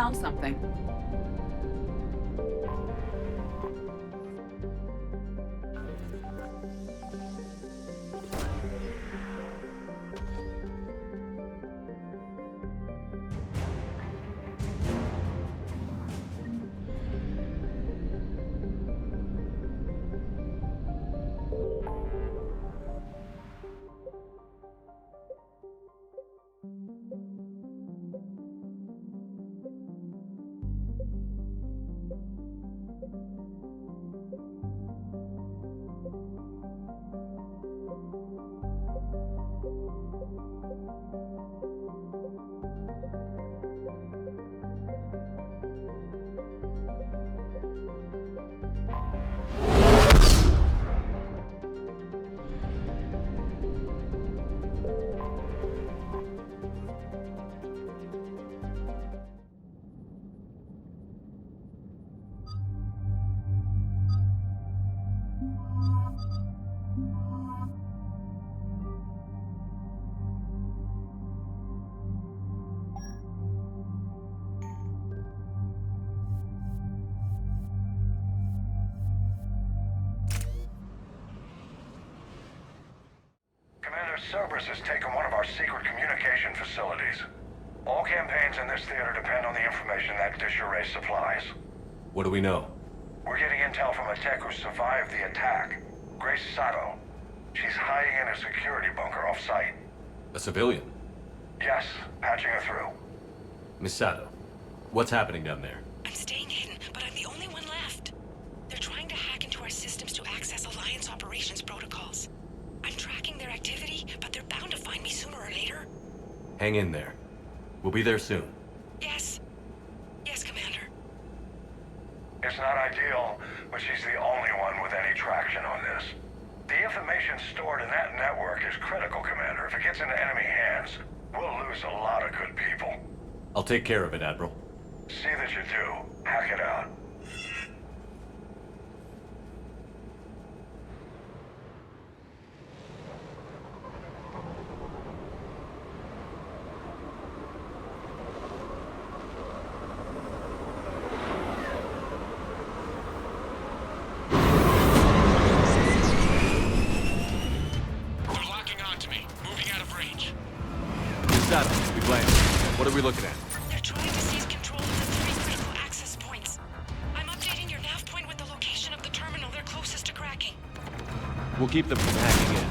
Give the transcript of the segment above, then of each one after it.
found something. Cerberus has taken one of our secret communication facilities. All campaigns in this theater depend on the information that dish array supplies. What do we know? We're getting intel from a tech who survived the attack. Grace Sato. She's hiding in a security bunker off-site. A civilian? Yes, patching her through. Miss Sato, what's happening down there? I'm staying hidden, but I'm the only one left. They're trying to hack into our systems to access Alliance operations protocols. I'm tracking their activity, but they're bound to find me sooner or later. Hang in there. We'll be there soon. Yes. Yes, Commander. It's not ideal, but she's the only one with any traction on this. The information stored in that network is critical, Commander. If it gets into enemy hands, we'll lose a lot of good people. I'll take care of it, Admiral. See that you do. Hack it out. What are we looking at? They're trying to seize control of the 3 critical access points. I'm updating your nav point with the location of the terminal they're closest to cracking. We'll keep them from hacking in.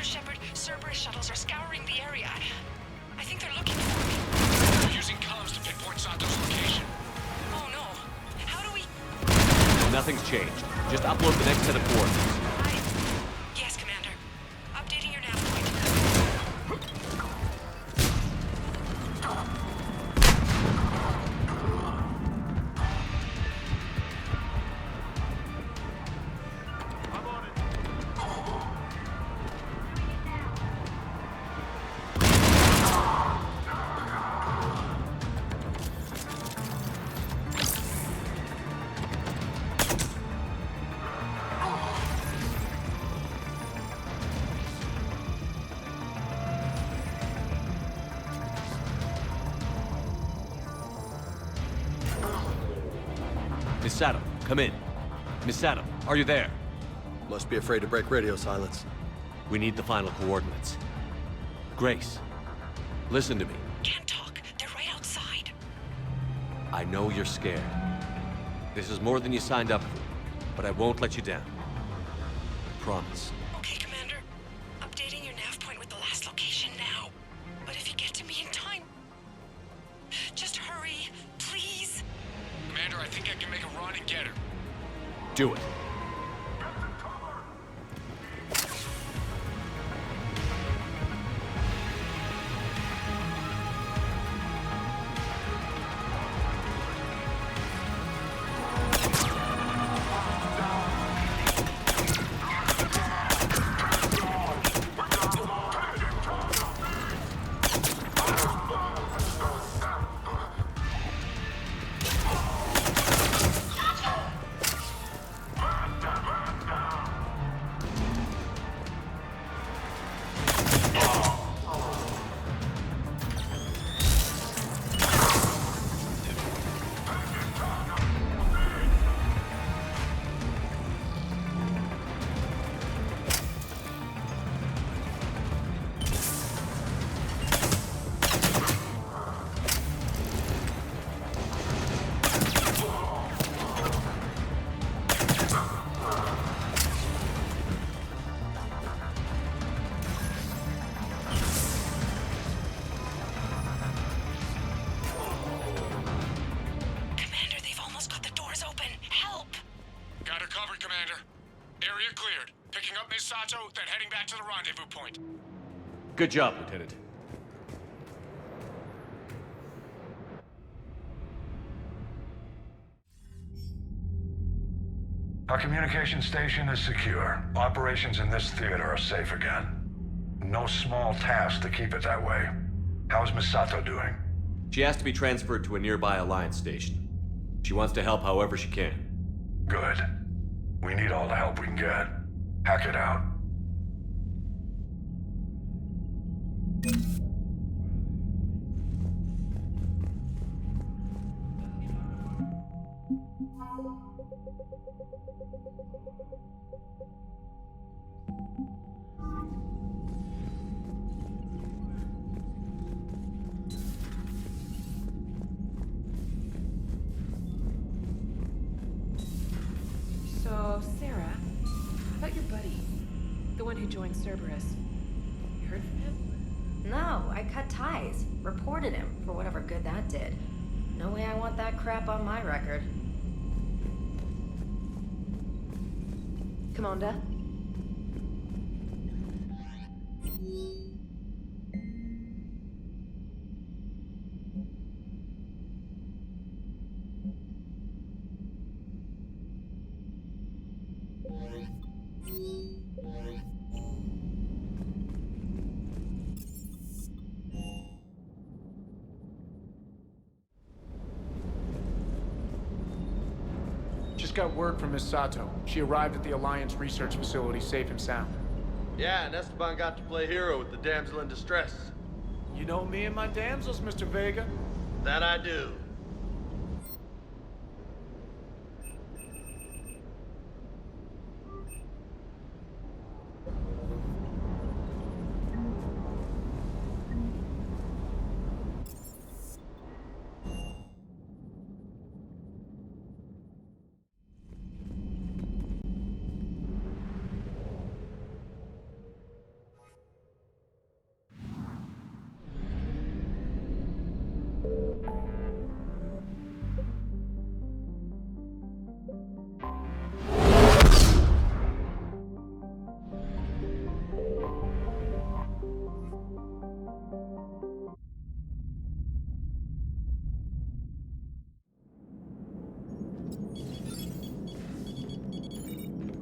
Shepard, Cerberus shuttles are scouring the area. I think they're looking for me. They're using comms to pinpoint Sato's location. Oh no. How do we... Nothing's changed. Just upload the next set of coordinates. Yes, Commander. Updating your nav point. Miss Sato, come in. Miss Sato, are you there? Must be afraid to break radio silence. We need the final coordinates. Grace, listen to me. Can't talk. They're right outside. I know you're scared. This is more than you signed up for, but I won't let you down. I promise. Okay, Commander. Updating your nav point with the last location now. But if you get to me in time... just hurry, please. Commander, I think I can make a run and get her. Do it. rendezvous point. Good job, Lieutenant. Our communication station is secure. Operations in this theater are safe again. No small task to keep it that way. How's Miss Sato doing? She has to be transferred to a nearby Alliance station. She wants to help however she can. Good. We need all the help we can get. Hack it out. So, Sarah, how about your buddy? The one who joined Cerberus. You heard from him? No, I cut ties. Reported him for whatever good that did. No way I want that crap on my record. Commander? Just got word from Miss Sato. She arrived at the Alliance research facility safe and sound. Yeah, and Esteban got to play hero with the damsel in distress. You know me and my damsels, Mr. Vega. That I do.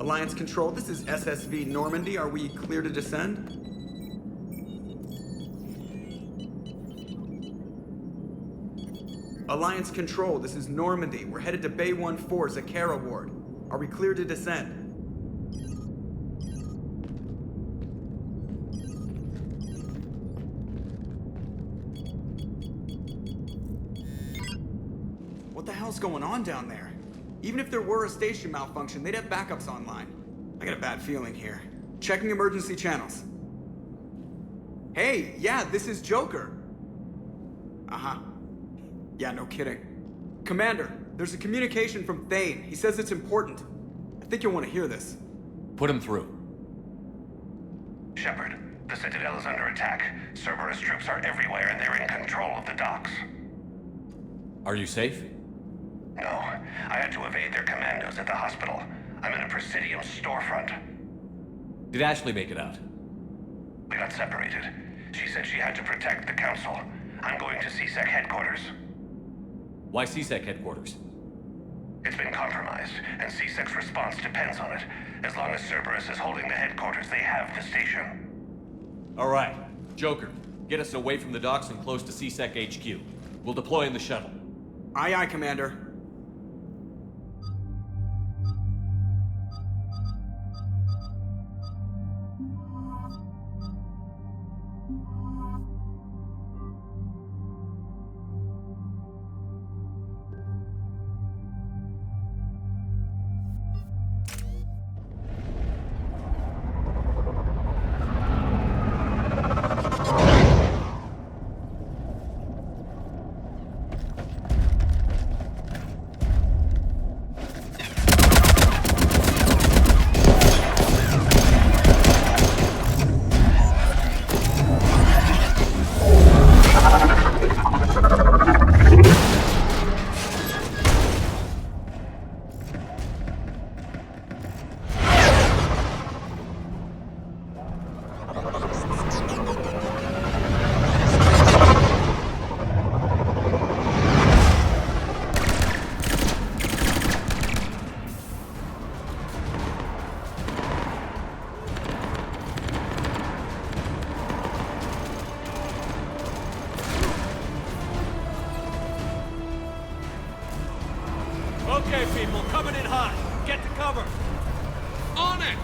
Alliance Control, this is SSV Normandy. Are we clear to descend? Alliance Control, this is Normandy. We're headed to Bay 1-4, Zakara Ward. Are we clear to descend? What the hell's going on down there? Even if there were a station malfunction, they'd have backups online. I got a bad feeling here. Checking emergency channels. Hey, yeah, this is Joker. Uh-huh. Yeah, no kidding. Commander, there's a communication from Thane. He says it's important. I think you'll want to hear this. Put him through. Shepard, the Citadel is under attack. Cerberus troops are everywhere and they're in control of the docks. Are you safe? No, I had to evade their commandos at the hospital. I'm in a Presidium storefront. Did Ashley make it out? We got separated. She said she had to protect the Council. I'm going to CIC headquarters. Why CIC headquarters? It's been compromised, and CIC's response depends on it. As long as Cerberus is holding the headquarters, they have the station. All right. Joker, get us away from the docks and close to CIC HQ. We'll deploy in the shuttle. Aye, aye, Commander. Okay, people, coming in hot. Get to cover. On it!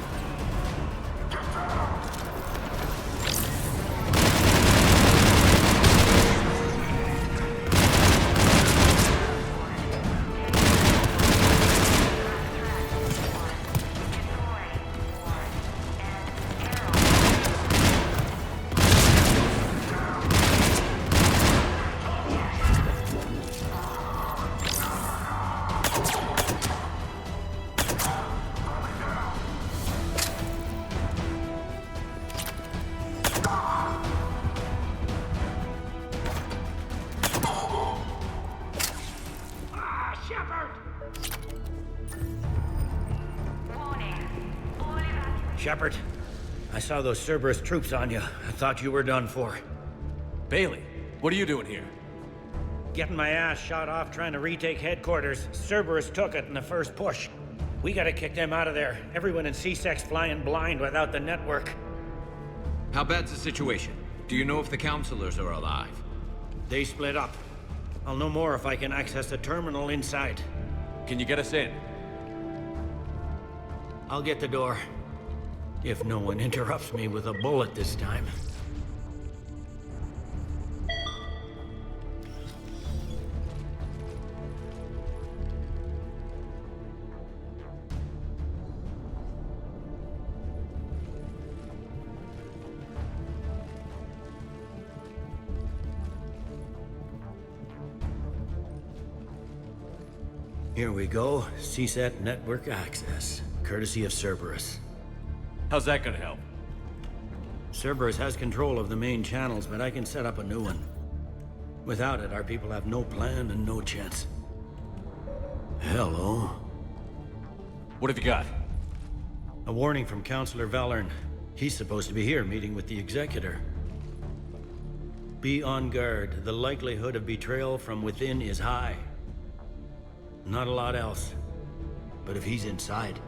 Shepard, I saw those Cerberus troops on you. I thought you were done for. Bailey, what are you doing here? Getting my ass shot off trying to retake headquarters. Cerberus took it in the first push. We gotta kick them out of there. Everyone in CIC's flying blind without the network. How bad's the situation? Do you know if the counselors are alive? They split up. I'll know more if I can access the terminal inside. Can you get us in? I'll get the door. If no one interrupts me with a bullet this time. Here we go. CSAT network access, courtesy of Cerberus. How's that gonna help? Cerberus has control of the main channels, but I can set up a new one. Without it, our people have no plan and no chance. Hello? What have you got? A warning from Counselor Valern. He's supposed to be here meeting with the Executor. Be on guard. The likelihood of betrayal from within is high. Not a lot else. But if he's inside...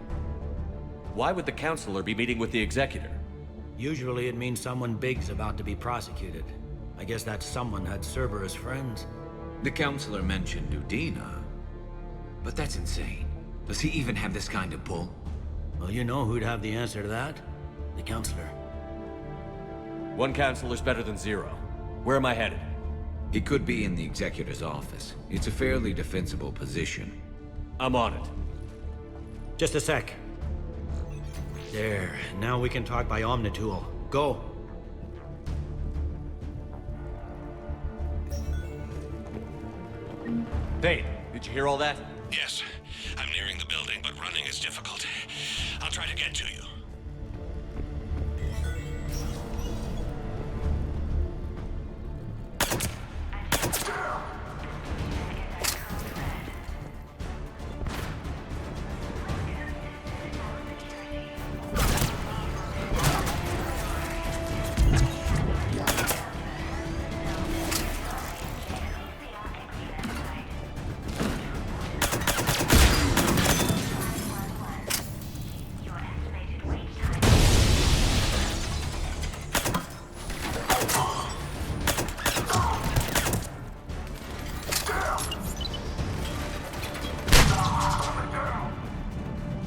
Why would the Counselor be meeting with the Executor? Usually it means someone big's about to be prosecuted. I guess that someone had Cerberus friends. The counselor mentioned Udina. But that's insane. Does he even have this kind of pull? Well, you know who'd have the answer to that? The Counselor. One Counselor's better than zero. Where am I headed? He could be in the Executor's office. It's a fairly defensible position. I'm on it. Just a sec. There, now we can talk by Omnitool. Go! Thane, did you hear all that? Yes. I'm nearing the building, but running is difficult. I'll try to get to you.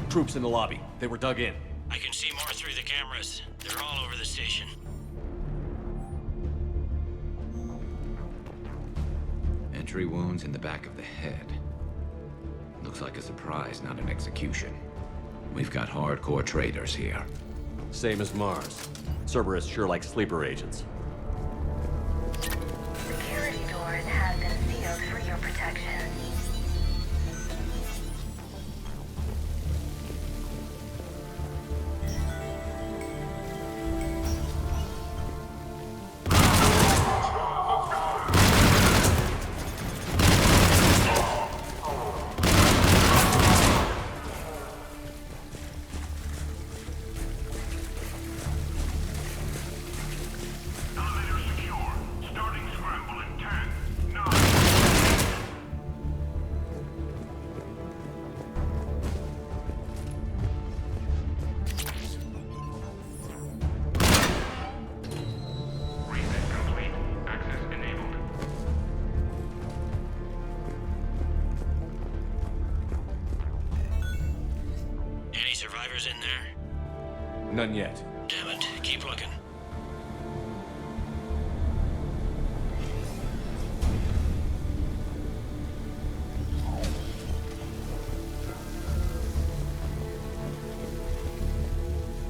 Troops in the lobby. They were dug in. I can see more through the cameras. They're all over the station. Entry wounds in the back of the head. Looks like a surprise, not an execution. We've got hardcore traitors here. Same as Mars. Cerberus sure likes sleeper agents. Security doors have been sealed for your protection. cameras in there? None yet. Damn it. Keep looking.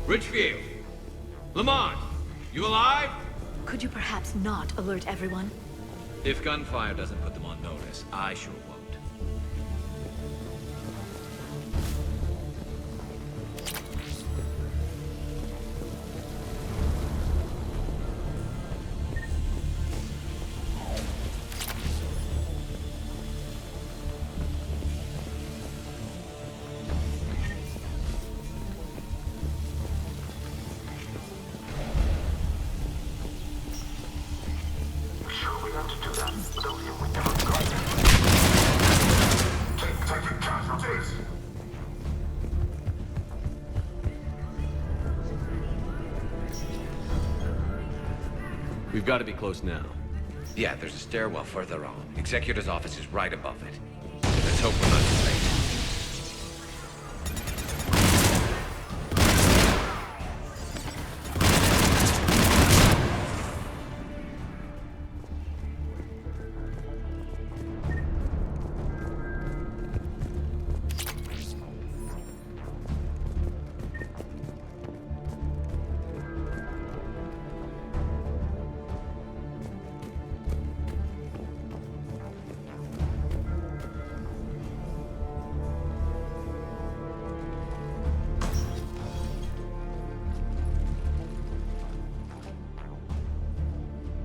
Richfield! Lamont! You alive? Could you perhaps not alert everyone? If gunfire doesn't put them on notice, I sure won't. We've got to be close now. Yeah, there's a stairwell further on. Executor's office is right above it. Let's hope we're not too late.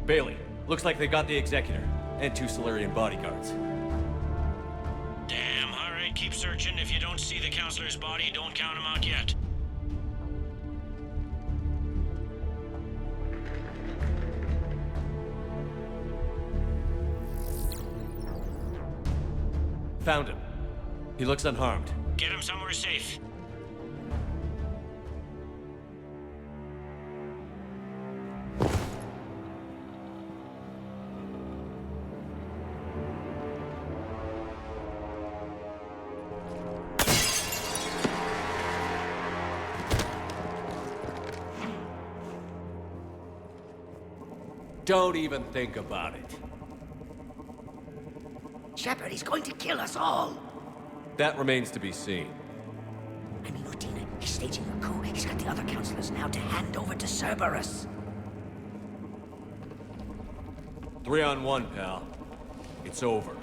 Bailey, looks like they got the Executor, and 2 Solarian bodyguards. Damn, alright, keep searching. If you don't see the counselor's body, don't count him out yet. Found him. He looks unharmed. Get him somewhere safe. Don't even think about it. Shepard, he's going to kill us all. That remains to be seen. I mean, Lieutenant, he's staging a coup. He's got the other counselors now to hand over to Cerberus. 3 on 1, pal. It's over.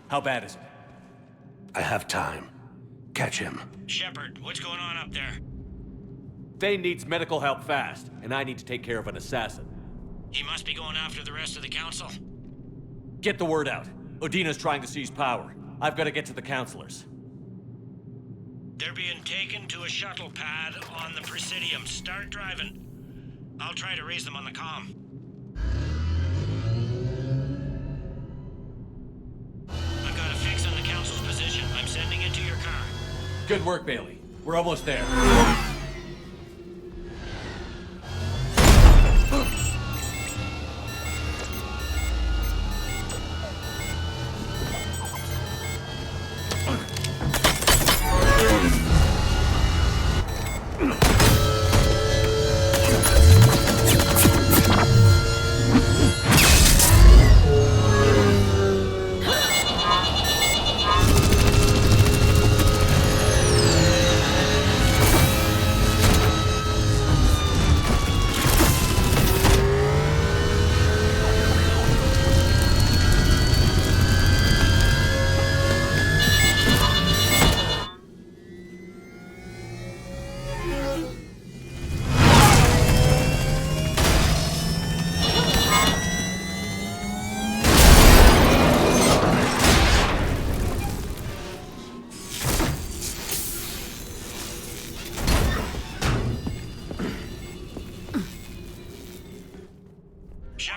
How bad is it? I have time. Catch him. Shepard, what's going on up there? Thane needs medical help fast, and I need to take care of an assassin. He must be going after the rest of the council. Get the word out. Udina's trying to seize power. I've got to get to the counselors. They're being taken to a shuttle pad on the Presidium. Start driving. I'll try to raise them on the comm. I've got a fix on the council's position. I'm sending it to your car. Good work, Bailey. We're almost there.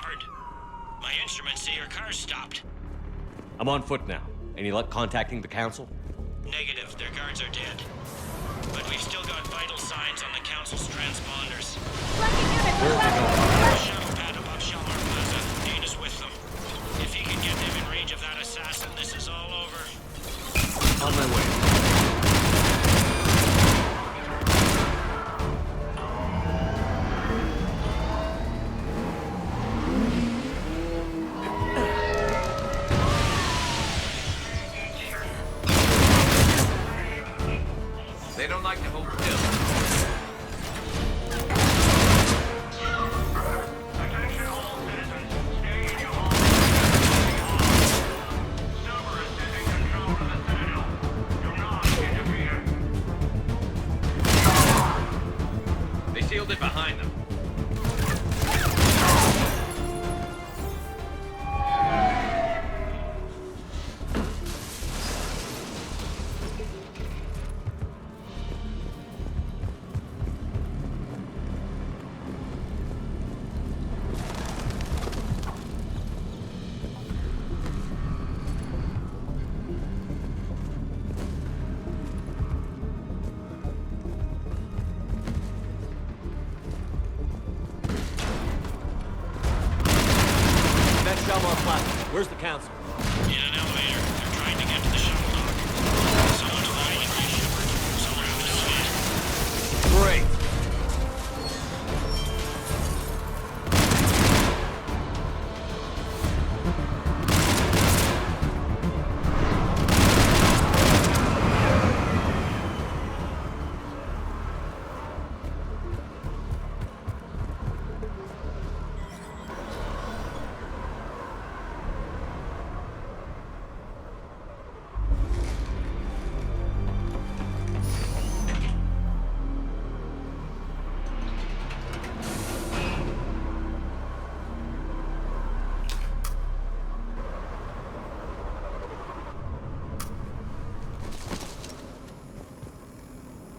Shepard. My instruments say your car's stopped. I'm on foot now. Any luck contacting the Council? Negative. Their guards are dead. But we've still got vital signs on the Council's transponders. Where are they going? Shuttle pad above Shelmar Plaza. Dana's with them. If he can get them in range of that assassin, this is all over. On my way. They don't like to hold still. Attention all citizens. Stay in your homes. Cerberus is in control of the Citadel. Do not interfere. They sealed it behind them. Where's the Council? In an elevator. They're trying to get to the shuttle dock. Someone's lying in my Shepard. Somewhere out this way. Great.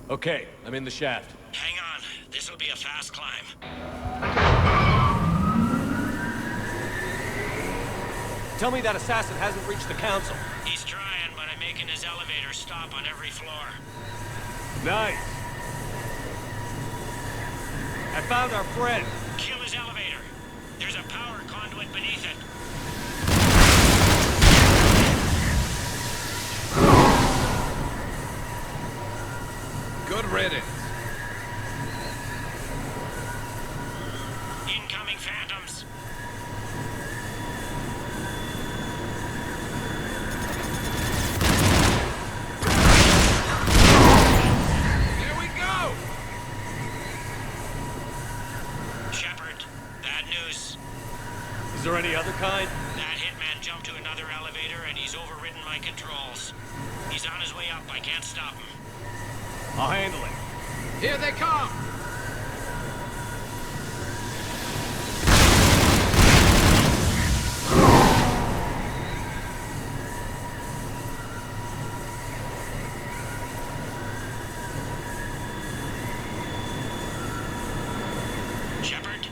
Okay, I'm in the shaft. Hang on. This'll be a fast climb. Tell me that assassin hasn't reached the Council. He's trying, but I'm making his elevator stop on every floor. Nice. I found our friend. Kill his elevator. There's a power conduit beneath it. Good riddance. Incoming phantoms. Here we go! Shepard, bad news. Is there any other kind? That hitman jumped to another elevator and he's overridden my controls. He's on his way up. I can't stop him. I'll handle it. Here they come! Shepard?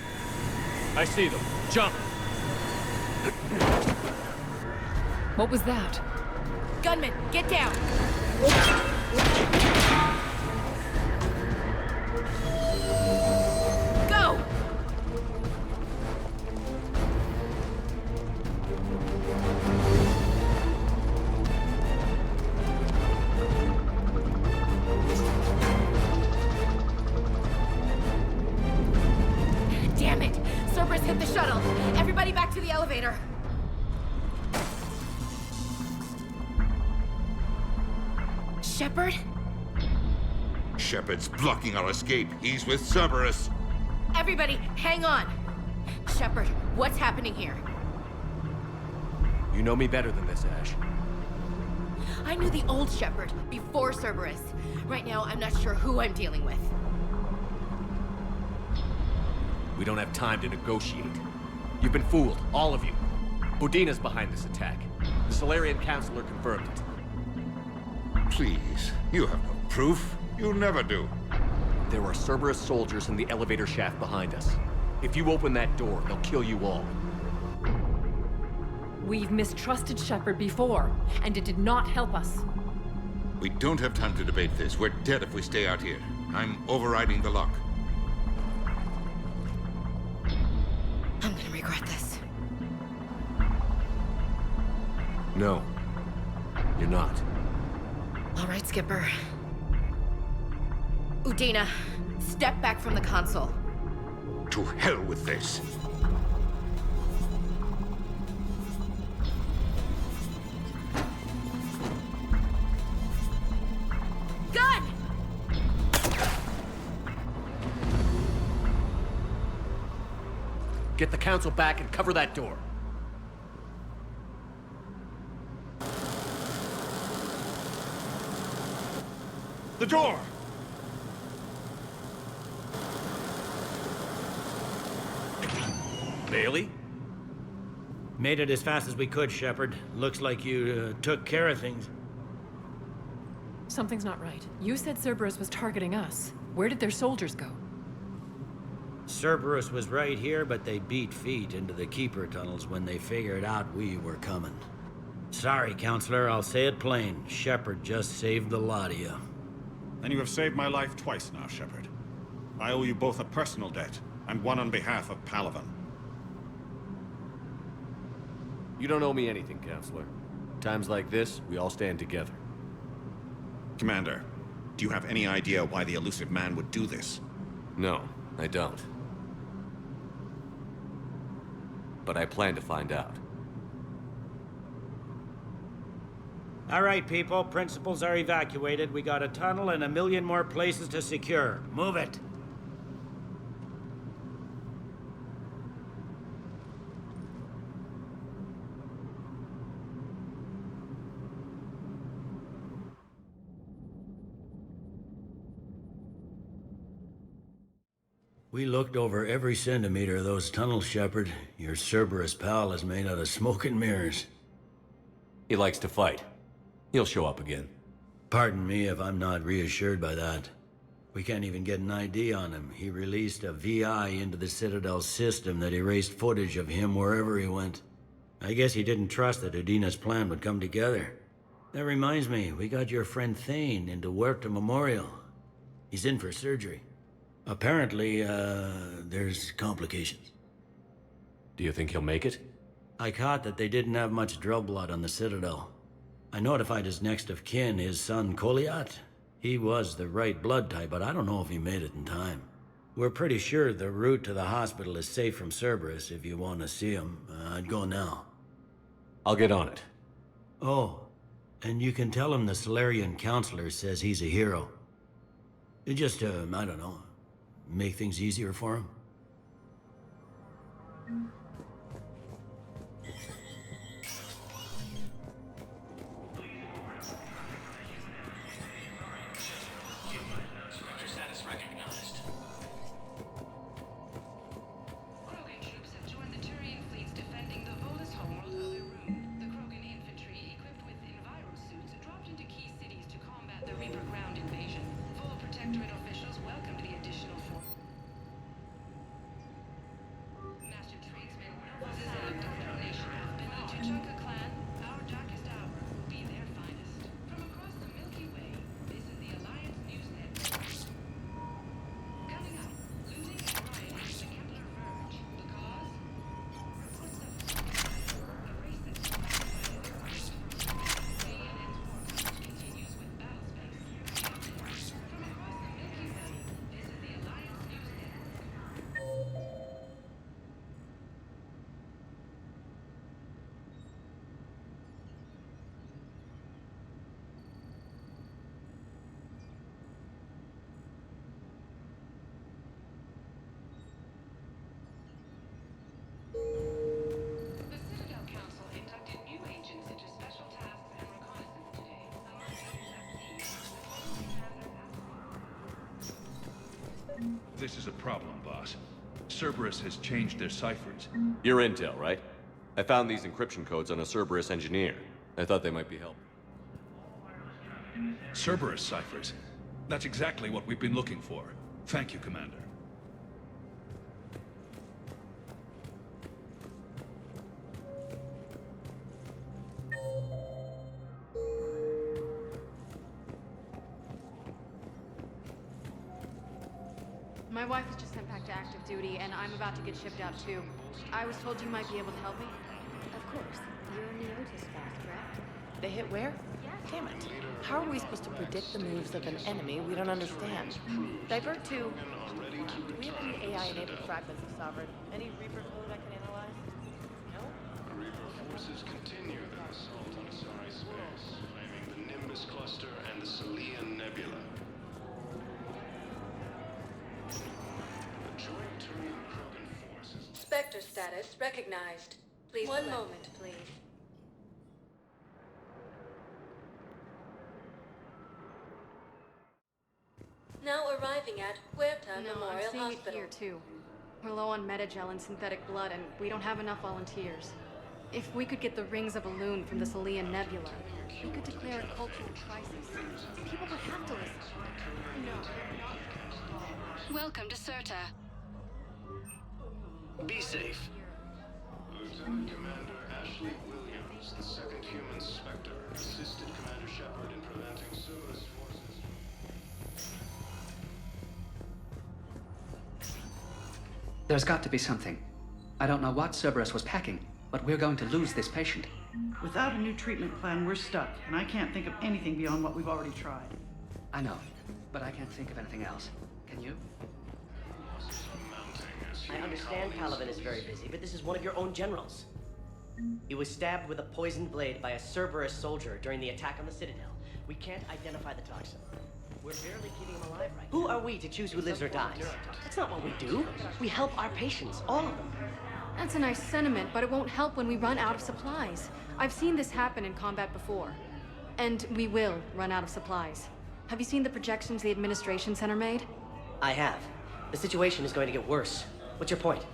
I see them. Jump! What was that? Gunman, get down! Go! Damn it! Cerberus hit the shuttle! Everybody back to the elevator! Shepard? Shepard's blocking our escape. He's with Cerberus. Everybody, hang on! Shepard, what's happening here? You know me better than this, Ash. I knew the old Shepard before Cerberus. Right now, I'm not sure who I'm dealing with. We don't have time to negotiate. You've been fooled, all of you. Udina's behind this attack. The Solarian Councilor confirmed it. Please, you have no proof. You never do. There are Cerberus soldiers in the elevator shaft behind us. If you open that door, they'll kill you all. We've mistrusted Shepard before, and it did not help us. We don't have time to debate this. We're dead if we stay out here. I'm overriding the lock. I'm gonna regret this. No. You're not. All right, Skipper. Udina, step back from the console. To hell with this. Gun! Get the council back and cover that door. The door! Bailey? Made it as fast as we could, Shepard. Looks like you took care of things. Something's not right. You said Cerberus was targeting us. Where did their soldiers go? Cerberus was right here, but they beat feet into the Keeper tunnels when they figured out we were coming. Sorry, Counselor, I'll say it plain. Shepard just saved the lot of you. And you have saved my life twice now, Shepard. I owe you both a personal debt, and one on behalf of Palaven. You don't owe me anything, Counselor. Times like this, we all stand together. Commander, do you have any idea why the elusive man would do this? No, I don't. But I plan to find out. All right, people. Principals are evacuated. We got a tunnel and 1 million more places to secure. Move it. We looked over every centimeter of those tunnels, Shepard. Your Cerberus pal is made out of smoke and mirrors. He likes to fight. He'll show up again. Pardon me if I'm not reassured by that. We can't even get an ID on him. He released a VI into the Citadel system that erased footage of him wherever he went. I guess he didn't trust that Udina's plan would come together. That reminds me, we got your friend Thane into Huerta Memorial. He's in for surgery. Apparently, there's complications. Do you think he'll make it? I caught that they didn't have much drill blood on the Citadel. I notified his next of kin, his son Koliat. He was the right blood type, but I don't know if he made it in time. We're pretty sure the route to the hospital is safe from Cerberus. If you want to see him, I'd go now. I'll get on it. Oh, and you can tell him the Solarian Counselor says he's a hero. It just, I don't know, make things easier for him. This is a problem, boss. Cerberus has changed their ciphers. Your intel, right? I found these encryption codes on a Cerberus engineer. I thought they might be helpful. Cerberus ciphers? That's exactly what we've been looking for. Thank you, Commander. My wife was just sent back to active duty, and I'm about to get shipped out too. I was told you might be able to help me. Of course. You're in the Otis fast, correct? They hit where? Damn it. How are we supposed to predict the moves of an enemy we don't understand? Divert to... Do we have any AI-enabled fragments of Sovereign? Any Reaper code I can analyze? No? Reaper forces continue their assault on Asari space, claiming the Nimbus Cluster and the Selian Nebula. The Joint Terran Krogan forces... Spectre status recognized. Please One moment, please. Now arriving at Huerta Memorial I'm seeing Hospital. it here too. We're low on metagel and synthetic blood, and we don't have enough volunteers. If we could get the rings of Elune from the Selian Nebula, we could declare a cultural crisis. People would have to listen. Welcome to Certa. Be safe. Lieutenant Commander Ashley Williams, the second human Spectre, assisted Commander Shepard in preventing Cerberus forces. There's got to be something. I don't know what Cerberus was packing, but we're going to lose this patient. Without a new treatment plan, we're stuck, and I can't think of anything beyond what we've already tried. I know, but I can't think of anything else. Can you? I understand Paladin is very busy, but this is one of your own generals. He was stabbed with a poisoned blade by a Cerberus soldier during the attack on the Citadel. We can't identify the toxin. We're barely keeping him alive right now. Who are we to choose who lives or dies? That's not what we do. We help our patients, all of them. That's a nice sentiment, but it won't help when we run out of supplies. I've seen this happen in combat before. And we will run out of supplies. Have you seen the projections the Administration Center made? I have. The situation is going to get worse. What's your point?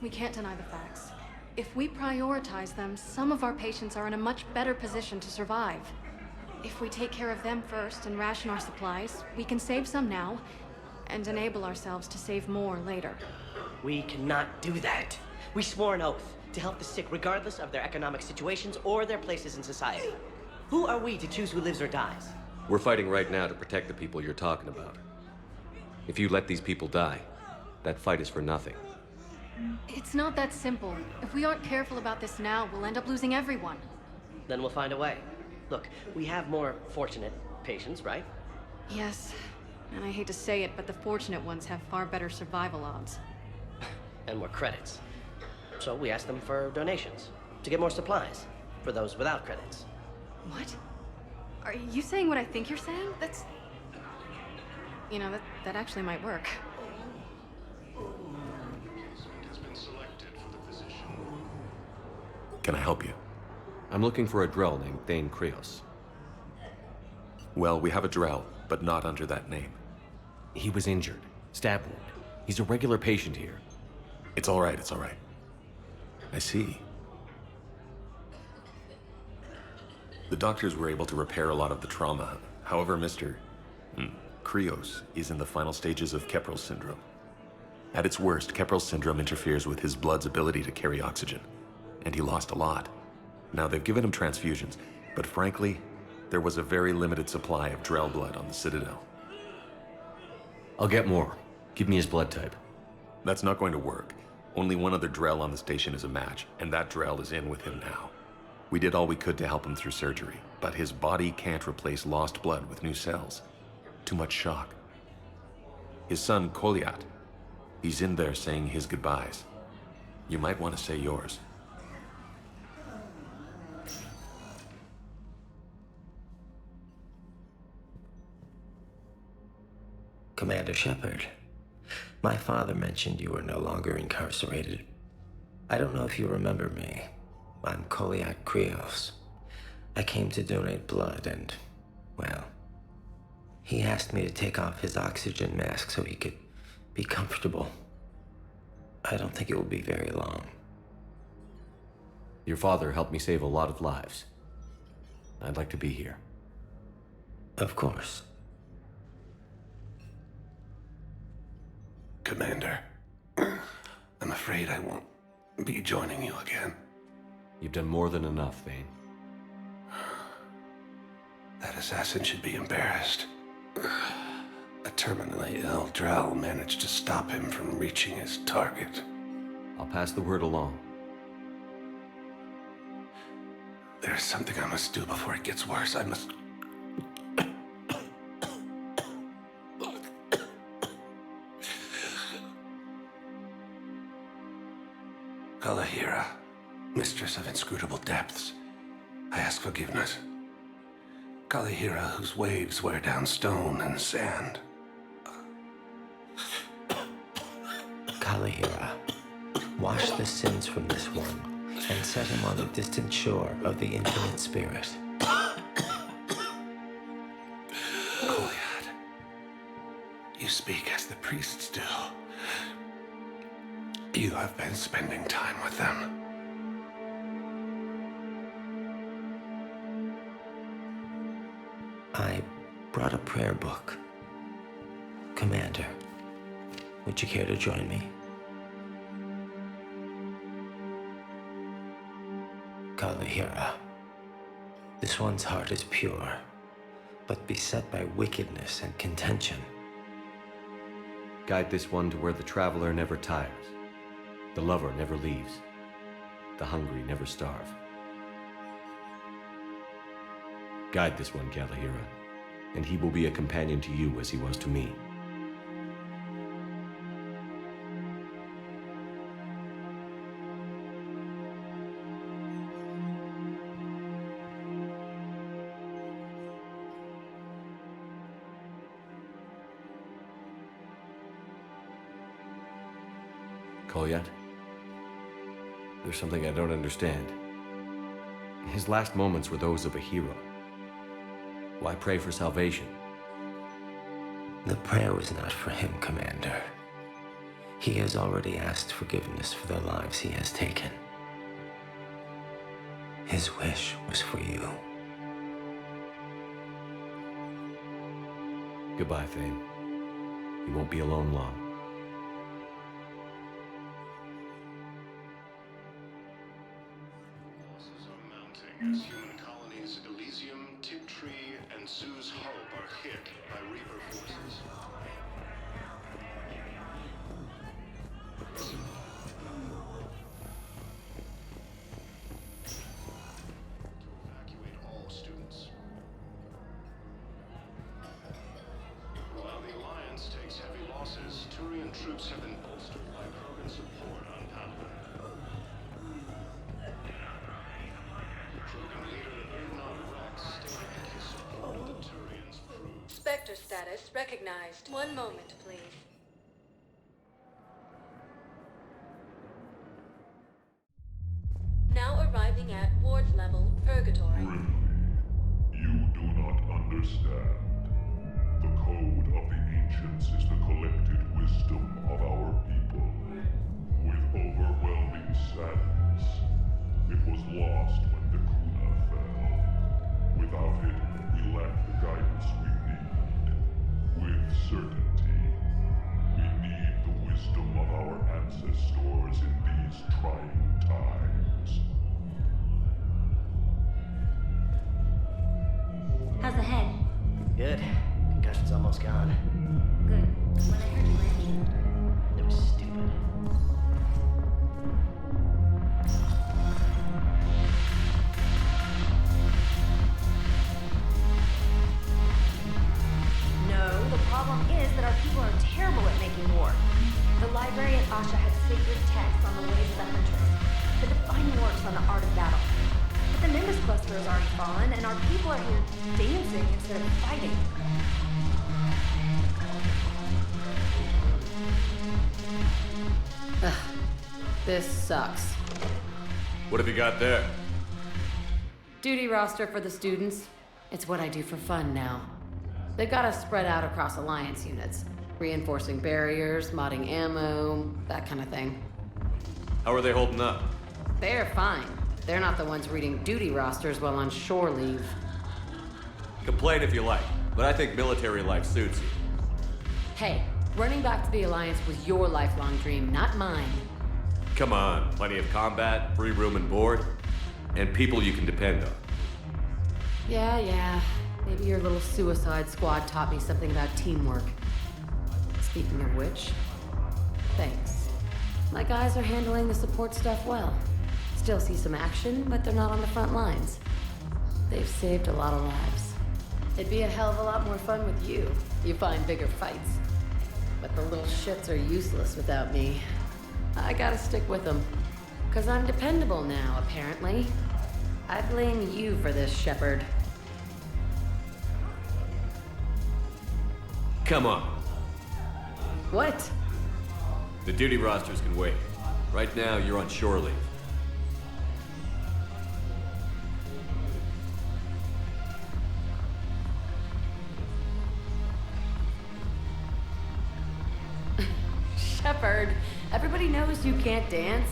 We can't deny the facts. If we prioritize them, some of our patients are in a much better position to survive. If we take care of them first and ration our supplies, we can save some now, and enable ourselves to save more later. We cannot do that. We swore an oath to help the sick regardless of their economic situations or their places in society. Who are we to choose who lives or dies? We're fighting right now to protect the people you're talking about. If you let these people die, that fight is for nothing. It's not that simple. If we aren't careful about this now, we'll end up losing everyone. Then we'll find a way. Look, we have more fortunate patients, right? Yes. And I hate to say it, but the fortunate ones have far better survival odds. And more credits. So we asked them for donations, to get more supplies, for those without credits. What? Are you saying what I think you're saying? That's... You know, that actually might work. Can I help you? I'm looking for a Drell named Thane Krios. Well, we have a Drell, but not under that name. He was injured. Stab wound. He's a regular patient here. It's all right, it's all right. I see. The doctors were able to repair a lot of the trauma. However, Mr. Krios is in the final stages of Keprel's syndrome. At its worst, Keprel's syndrome interferes with his blood's ability to carry oxygen, and he lost a lot. Now, they've given him transfusions, but frankly, there was a very limited supply of Drell blood on the Citadel. I'll get more. Give me his blood type. That's not going to work. Only one other Drell on the station is a match, and that Drell is in with him now. We did all we could to help him through surgery, but his body can't replace lost blood with new cells. Too much shock. His son, Koliat, he's in there saying his goodbyes. You might want to say yours. Commander Shepard, my father mentioned you were no longer incarcerated. I don't know if you remember me. I'm Koliat Krios. I came to donate blood and, well, he asked me to take off his oxygen mask so he could be comfortable. I don't think it will be very long. Your father helped me save a lot of lives. I'd like to be here. Of course. Commander, I'm afraid I won't be joining you again. You've done more than enough, Thane. That assassin should be embarrassed. A terminally ill Drell managed to stop him from reaching his target. I'll pass the word along. There's something I must do before it gets worse. I must... Kirrahe, mistress of inscrutable depths, I ask forgiveness. Kirrahe, whose waves wear down stone and sand. Kirrahe, wash the sins from this one, and set him on the distant shore of the infinite spirit. Goliath, you speak as the priests do. You have been spending time with them. I brought a prayer book. Commander, would you care to join me? Kirrahe, this one's heart is pure, but beset by wickedness and contention. Guide this one to where the traveler never tires, the lover never leaves, the hungry never starve. Guide this one, Kirrahe, and he will be a companion to you as he was to me. Goliath, there's something I don't understand. His last moments were those of a hero. Why pray for salvation? The prayer was not for him, Commander. He has already asked forgiveness for the lives he has taken. His wish was for you. Goodbye, Thane. You won't be alone long. As human colonies Elysium, Tiptree, and Zoo's Hope are hit by Reaper forces. To evacuate all students. While the Alliance takes heavy losses, Turian troops have been bolstered by Krogan support on Palaven. Spectre status recognized. One moment, please. Now arriving at Ward's level, Purgatory. You do not understand. The code of the ancients is the collected wisdom of our people. With overwhelming sadness, it was lost when the Kuna fell. Without it, we lack the guidance we need. With certainty, we need the wisdom of our ancestors in these trying times. How's the head? Good. Concussion's almost gone. Good. When I heard you landing, It was stupid. No, the problem is that our people are terrible at making war. The library at Asha has sacred texts on the ways of the Huntress. The defining works on the art of battle. But the Nimbus cluster has already fallen, and our people are here dancing instead of fighting. Ugh. This sucks. What have you got there? Duty roster for the students. It's what I do for fun now. They've got us spread out across Alliance units. Reinforcing barriers, modding ammo, that kind of thing. How are they holding up? They're fine. They're not the ones reading duty rosters while on shore leave. Complain if you like, but I think military life suits you. Hey, running back to the Alliance was your lifelong dream, not mine. Come on, plenty of combat, free room and board, and people you can depend on. Yeah. Maybe your little suicide squad taught me something about teamwork. Speaking of which, thanks. My guys are handling the support stuff well. Still see some action, but they're not on the front lines. They've saved a lot of lives. It'd be a hell of a lot more fun with you. You find bigger fights. But the little shits are useless without me. I gotta stick with them. 'Cause I'm dependable now, apparently. I blame you for this, Shepard. Come on. What? The duty rosters can wait. Right now, you're on shore leave. Shepard, everybody knows you can't dance.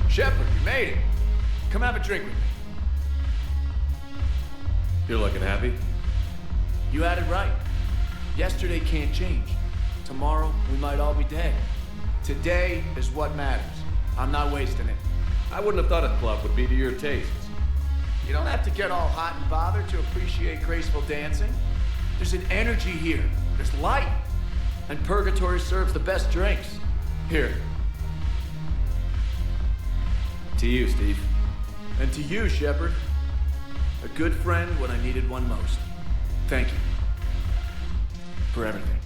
Shepard, you made it. Come have a drink with me. You're looking happy? You had it right. Yesterday can't change. Tomorrow, we might all be dead. Today is what matters. I'm not wasting it. I wouldn't have thought a club would be to your tastes. You don't have to get all hot and bothered to appreciate graceful dancing. There's an energy here. There's light. And Purgatory serves the best drinks. Here. To you, Steve. And to you, Shepard. A good friend when I needed one most. Thank you. For everything.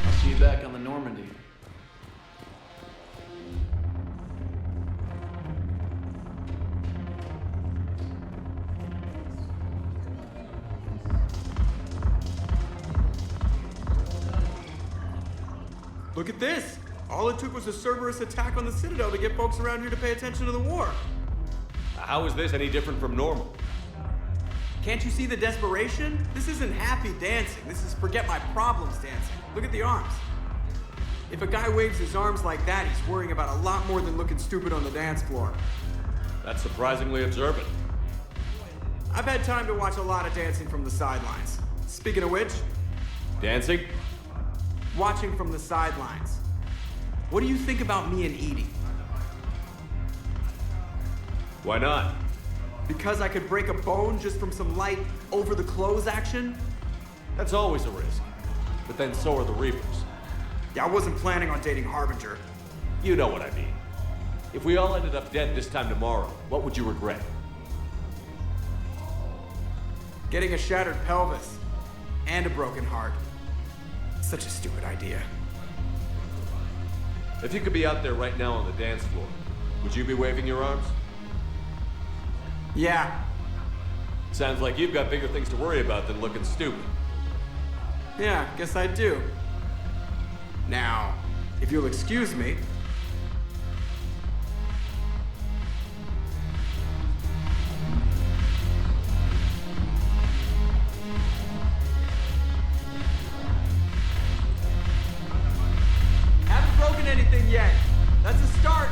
I'll see you back on the Normandy. Look at this! All it took was a Cerberus attack on the Citadel to get folks around here to pay attention to the war. How is this any different from normal? Can't you see the desperation? This isn't happy dancing. This is forget my problems dancing. Look at the arms. If a guy waves his arms like that, he's worrying about a lot more than looking stupid on the dance floor. That's surprisingly observant. I've had time to watch a lot of dancing from the sidelines. Speaking of which... Dancing? Watching from the sidelines. What do you think about me and Edie? Why not? Because I could break a bone just from some light over-the-clothes action? That's always a risk. But then so are the Reapers. Yeah, I wasn't planning on dating Harbinger. You know what I mean. If we all ended up dead this time tomorrow, what would you regret? Getting a shattered pelvis. And a broken heart. Such a stupid idea. If you could be out there right now on the dance floor, would you be waving your arms? Yeah. Sounds like you've got bigger things to worry about than looking stupid. Yeah, guess I do. Now, if you'll excuse me... Haven't broken anything yet. That's a start.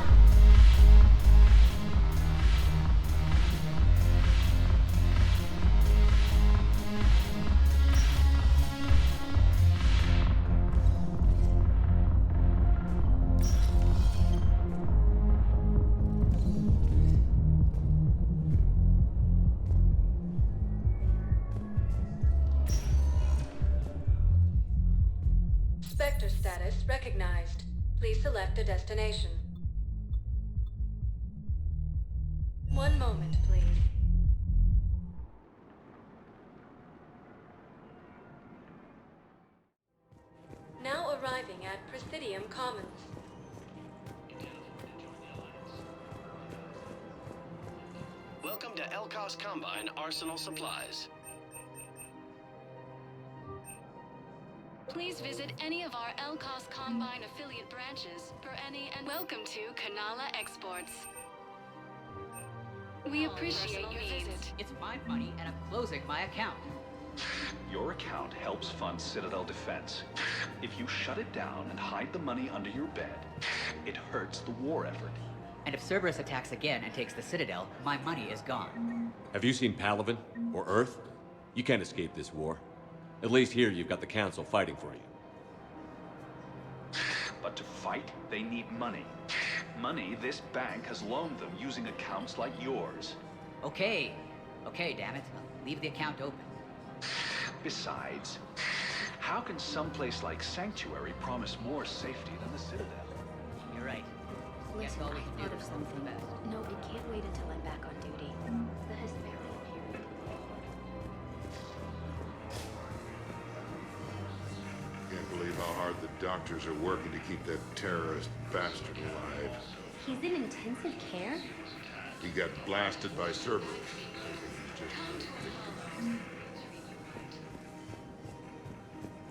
Spectre status recognized. Please select a destination. One moment, please. Now arriving at Presidium Commons. Welcome to Elkos Combine Arsenal Supplies. Please visit any of our LCOS Combine affiliate branches for any and welcome to Kanala Exports. We appreciate your visit. It's my money and I'm closing my account. Your account helps fund Citadel defense. If you shut it down and hide the money under your bed, it hurts the war effort. And if Cerberus attacks again and takes the Citadel, my money is gone. Have you seen Palaven or Earth? You can't escape this war. At least here you've got the Council fighting for you. But to fight, they need money. Money this bank has loaned them using accounts like yours. Okay, damn it. Leave the account open. Besides, how can someplace like Sanctuary promise more safety than the Citadel? You're right. Listen, I thought of something. No, it can't wait until I'm back on duty. The Hesperian period. Can't believe how hard the doctors are working to keep that terrorist bastard alive. He's in intensive care? He got blasted by Cerberus. Just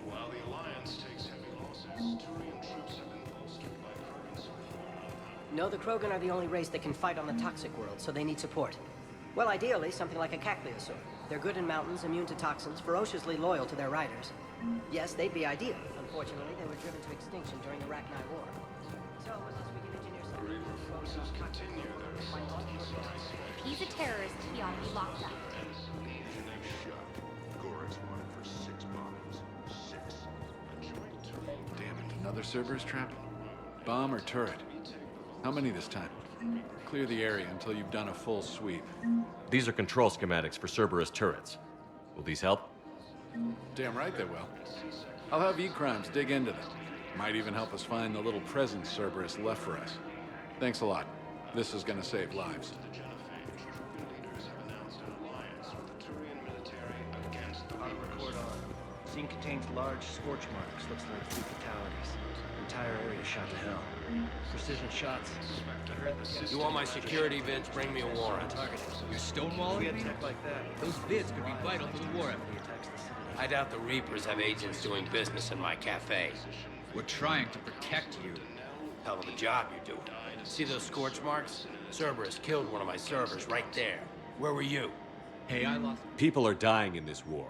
While the Alliance takes heavy losses, Turian troops have been bolstered by Krogan support. No, the Krogan are the only race that can fight on the toxic world, so they need support. Well, ideally, something like a Cacliosaur. They're good in mountains, immune to toxins, ferociously loyal to their riders. Yes, they'd be ideal. Unfortunately, they were driven to extinction during the Rachni War. So, unless we can engineer something... Reaver forces continue their assault on CIC. If he's a terrorist, he ought to be locked up. Gorex wanted for 6 bombings. 6. Damn it, another Cerberus trap? Bomb or turret? How many this time? Clear the area until you've done a full sweep. These are control schematics for Cerberus turrets. Will these help? Damn right they will. I'll have E-Crimes dig into them. Might even help us find the little present Cerberus left for us. Thanks a lot. This is gonna save lives. Scene contains large scorch marks. Looks like 3 fatalities. Entire area shot to hell. Precision shots. You want my security vids? Bring me a warrant. You're stonewalling me? Like that. Those vids could be vital to the war effort. I doubt the Reapers have agents doing business in my cafe. We're trying to protect you. Hell of a job you're doing. See those scorch marks? Cerberus killed one of my servers right there. Where were you? Hey, I lost... People are dying in this war.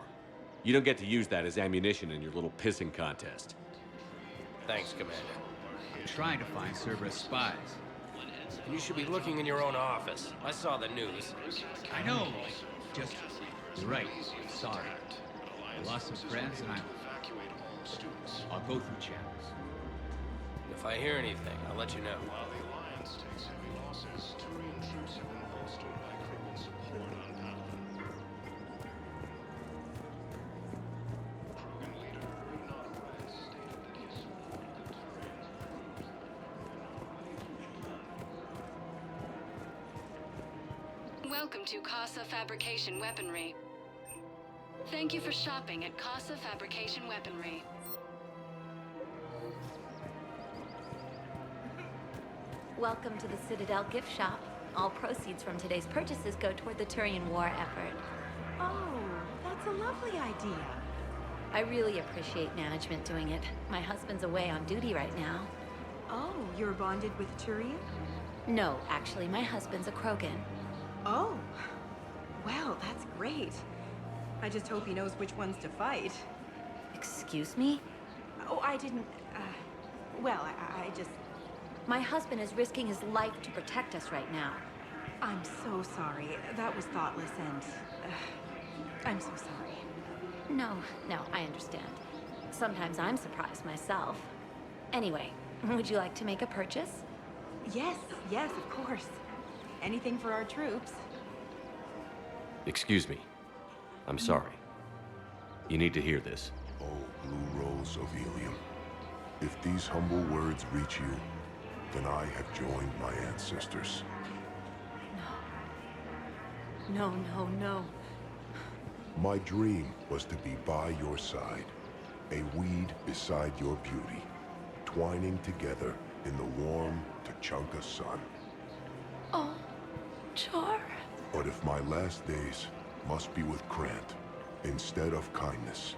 You don't get to use that as ammunition in your little pissing contest. Thanks, Commander. I'm trying to find Cerberus spies. You should be looking in your own office. I saw the news. I know. Just... You're right. Sorry. I lost some friends and I'll go through channels. If I hear anything, I'll let you know. While the Alliance takes heavy losses, Turian troops have been bolstered by Krogan support on Palaven. Krogan leader Miranda stated that he supported the Turians. Welcome to Casa Fabrication Weaponry. Thank you for shopping at Casa Fabrication Weaponry. Welcome to the Citadel gift shop. All proceeds from today's purchases go toward the Turian war effort. Oh, that's a lovely idea. I really appreciate management doing it. My husband's away on duty right now. Oh, you're bonded with Turian? No, actually, my husband's a Krogan. Oh, well, that's great. I just hope he knows which ones to fight. Excuse me? Oh, I didn't, well, I just... My husband is risking his life to protect us right now. I'm so sorry. That was thoughtless and... I'm so sorry. No, I understand. Sometimes I'm surprised myself. Anyway, would you like to make a purchase? Yes, of course. Anything for our troops. Excuse me. I'm sorry. You need to hear this. Oh, Blue Rose of Helium. If these humble words reach you, then I have joined my ancestors. No. My dream was to be by your side, a weed beside your beauty, twining together in the warm Tuchanka sun. Oh, Char. But if my last days must be with Krant, instead of kindness,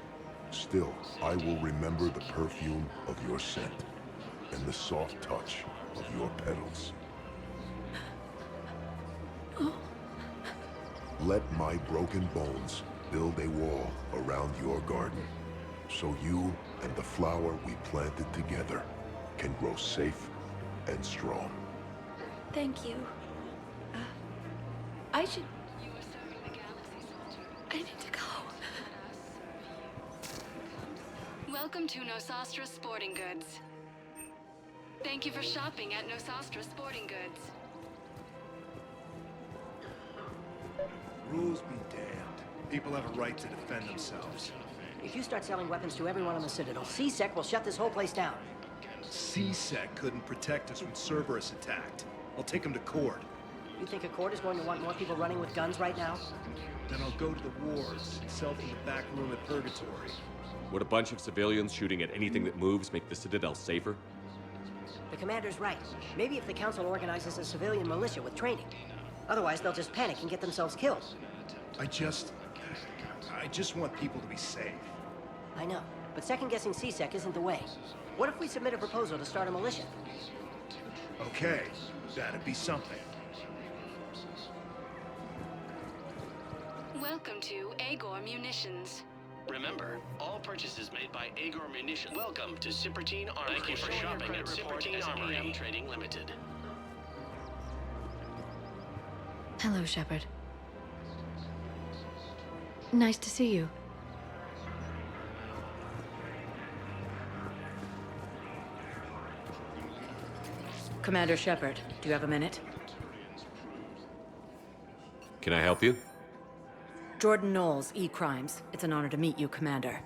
Still, I will remember the perfume of your scent and the soft touch of your petals. Let my broken bones build a wall around your garden, so you and the flower we planted together can grow safe and strong. Thank you. I should... I need to go. Welcome to Nosastra Sporting Goods. Thank you for shopping at Nosastra Sporting Goods. Rules be damned. People have a right to defend themselves. If you start selling weapons to everyone on the Citadel, CIC will shut this whole place down. CIC couldn't protect us when Cerberus attacked. I'll take him to court. You think a court is going to want more people running with guns right now? Then I'll go to the wards and sell from the back room at Purgatory. Would a bunch of civilians shooting at anything that moves make the Citadel safer? The commander's right. Maybe if the Council organizes a civilian militia with training. Otherwise, they'll just panic and get themselves killed. I just want people to be safe. I know, but second-guessing CIC isn't the way. What if we submit a proposal to start a militia? Okay, that'd be something. Welcome to Agor Munitions. Remember, all purchases made by Agor Munitions. Welcome to Cypertine Armory. Thank you for shopping at Cypertine Armory Trading Limited. Hello, Shepard. Nice to see you. Commander Shepard, do you have a minute? Can I help you? Jordan Knowles, E-Crimes. It's an honor to meet you, Commander.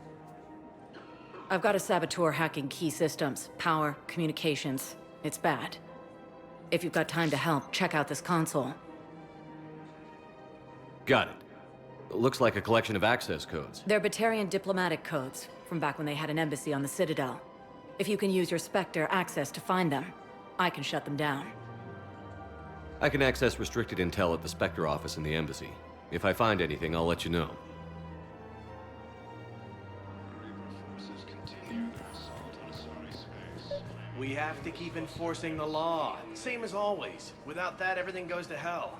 I've got a saboteur hacking key systems, power, communications. It's bad. If you've got time to help, check out this console. Got it. Looks like a collection of access codes. They're Batarian diplomatic codes, from back when they had an embassy on the Citadel. If you can use your Spectre access to find them, I can shut them down. I can access restricted intel at the Spectre office in the embassy. If I find anything, I'll let you know. We have to keep enforcing the law. Same as always. Without that, everything goes to hell.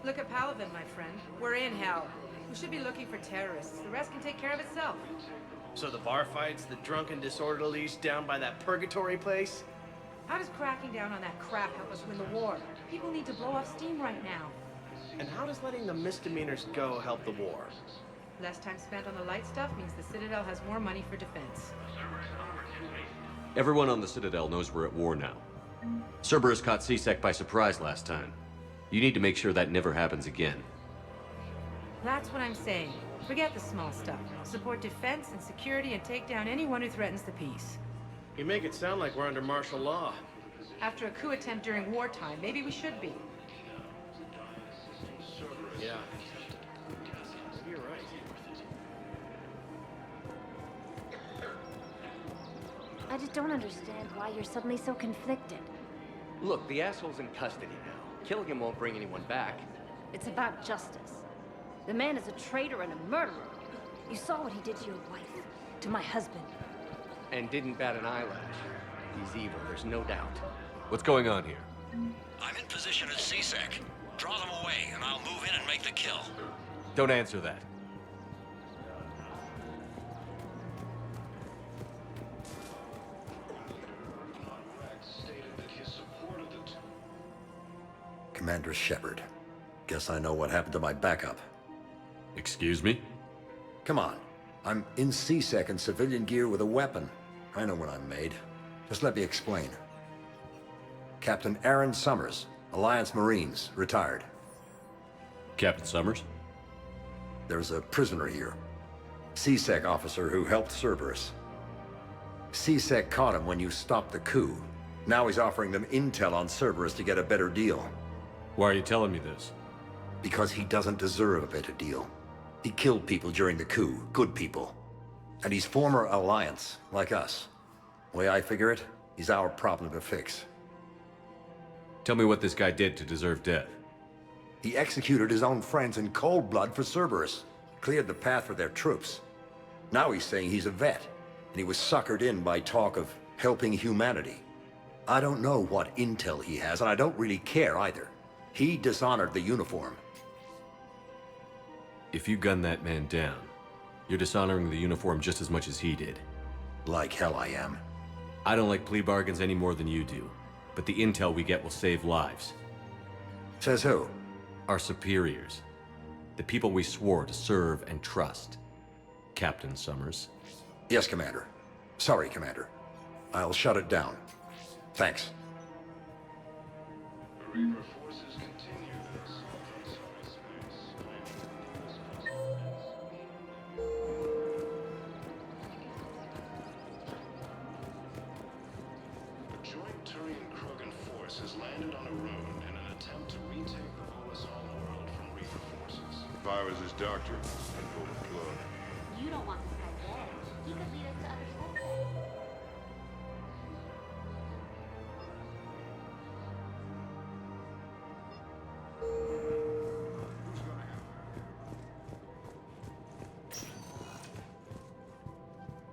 Look at Paladin, my friend. We're in hell. We should be looking for terrorists. The rest can take care of itself. So the bar fights, the drunken disorderlies down by that purgatory place? How does cracking down on that crap help us win the war? People need to blow off steam right now. And how does letting the misdemeanors go help the war? Less time spent on the light stuff means the Citadel has more money for defense. Everyone on the Citadel knows we're at war now. Cerberus caught CIC by surprise last time. You need to make sure that never happens again. That's what I'm saying. Forget the small stuff. Support defense and security and take down anyone who threatens the peace. You make it sound like we're under martial law. After a coup attempt during wartime, maybe we should be. Yeah. Maybe you're right. I just don't understand why you're suddenly so conflicted. Look, the asshole's in custody now. Killing him won't bring anyone back. It's about justice. The man is a traitor and a murderer. You saw what he did to your wife, to my husband. And didn't bat an eyelash. He's evil, there's no doubt. What's going on here? I'm in position at CIC. Draw them away, and I'll move in and make the kill. Don't answer that. Commander Shepard. Guess I know what happened to my backup. Excuse me? Come on. I'm in CIC in civilian gear with a weapon. I know what I'm made. Just let me explain. Captain Aaron Summers, Alliance Marines, retired. Captain Summers? There's a prisoner here. CIC officer who helped Cerberus. CIC caught him when you stopped the coup. Now he's offering them intel on Cerberus to get a better deal. Why are you telling me this? Because he doesn't deserve a better deal. He killed people during the coup, good people. And he's former Alliance, like us. The way I figure it, he's our problem to fix. Tell me what this guy did to deserve death. He executed his own friends in cold blood for Cerberus. Cleared the path for their troops. Now he's saying he's a vet, and he was suckered in by talk of helping humanity. I don't know what intel he has, and I don't really care either. He dishonored the uniform. If you gun that man down, you're dishonoring the uniform just as much as he did. Like hell I am. I don't like plea bargains any more than you do, but the intel we get will save lives. Says who? Our superiors. The people we swore to serve and trust. Captain Summers. Yes, Commander. Sorry, Commander. I'll shut it down. Thanks. Reaper forces continue their assault on cyberspace. A joint Turian-Krogan force has landed on a ruin in an attempt to retake the Overhaul world from Reaper forces. If I was his doctor, I'd pull the plug. You don't want this guy dead. He could lead us to other subjects.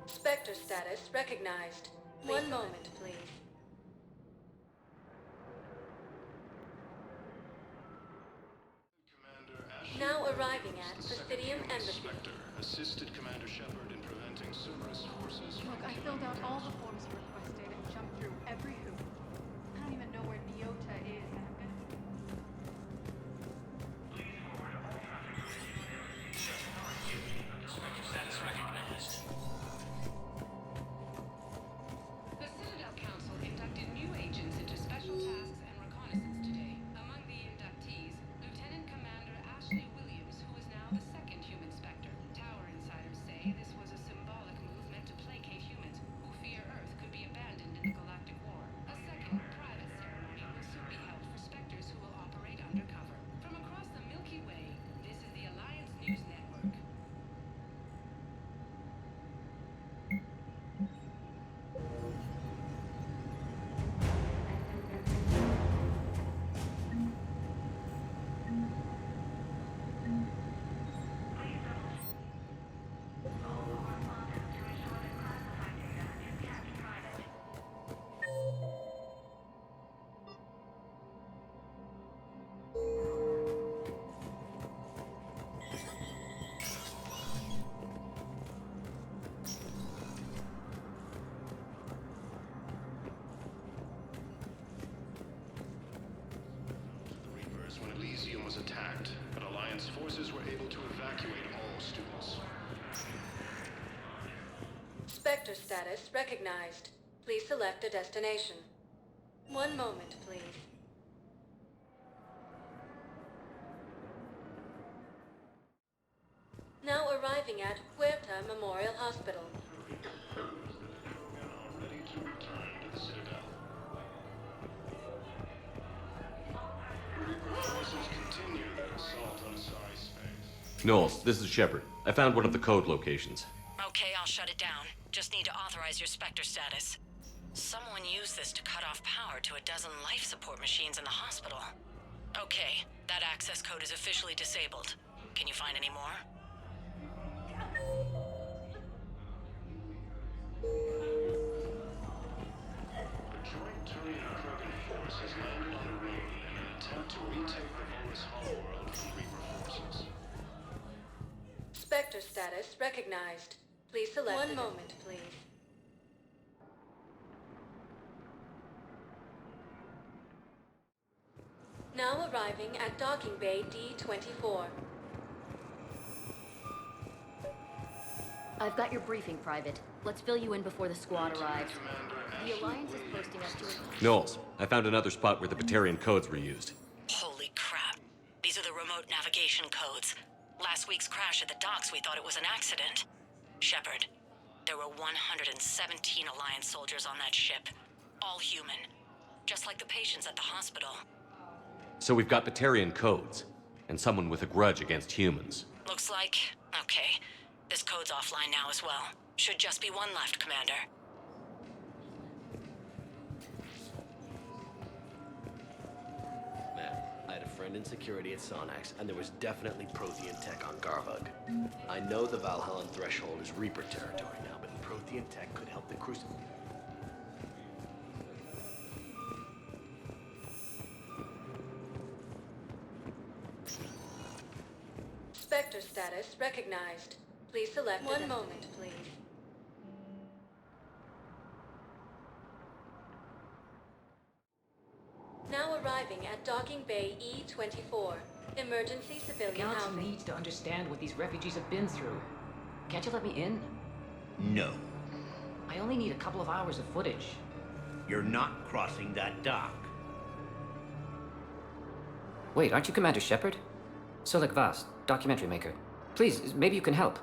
Spectre status recognized. One moment, please. Now arriving at Presidium Embassy. Assisted Commander Shepard in preventing Cerberus forces from... Look, I filled out all the forms you requested and jumped through every hoop. I don't even know where Neota is, and I'm gonna... Status recognized. The Citadel Council inducted new agents into special tasks and reconnaissance today. Among the inductees, Lieutenant Commander Ashley Williams, who is now the second human Spectre. Tower insiders say this was a symbolic move meant to placate humans who fear Earth could be abandoned in the Galactic War. A second, private ceremony will soon be held for Spectres who will operate undercover. From across the Milky Way, this is the Alliance News Network. When Elysium was attacked, but Alliance forces were able to evacuate all students. Spectre status recognized. Please select a destination. One moment, please. Now arriving at Huerta Memorial Hospital. Ready to return to the Citadel. Reaper forces continue their assault on Asari space. Knowles, this is Shepard. I found one of the code locations. Okay, I'll shut it down. Just need to authorize your Spectre status. Someone used this to cut off power to a dozen life support machines in the hospital. Okay, that access code is officially disabled. Can you find any more? A joint Turian-Krogan force has landed on a ruin in an attempt to retake the Overhaul world from Reaper forces. Spectre status recognized. Please select one moment, please. Now arriving at Docking Bay D-24. I've got your briefing, Private. Let's fill you in before the squad arrives. The Alliance is posting us to... Knowles, I found another spot where the Batarian codes were used. Holy crap. These are the remote navigation codes. Last week's crash at the docks, we thought it was an accident. Shepard, there were 117 Alliance soldiers on that ship. All human. Just like the patients at the hospital. So we've got Batarian codes, and someone with a grudge against humans. Looks like... Okay. This code's offline now as well. Should just be one left, Commander. Matt, I had a friend abandoned security at Sonax, and there was definitely Prothean tech on Garhug. I know the Valhallan threshold is Reaper territory now, but Prothean tech could help the Crucible. Spectre status recognized. Please select one moment, please. Now arriving at Docking Bay E24. Emergency civilian Council housing. needs to understand what these refugees have been through. Can't you let me in? No. I only need a couple of hours of footage. You're not crossing that dock. Wait, aren't you Commander Shepard? Solik Vast, documentary maker. Please, maybe you can help.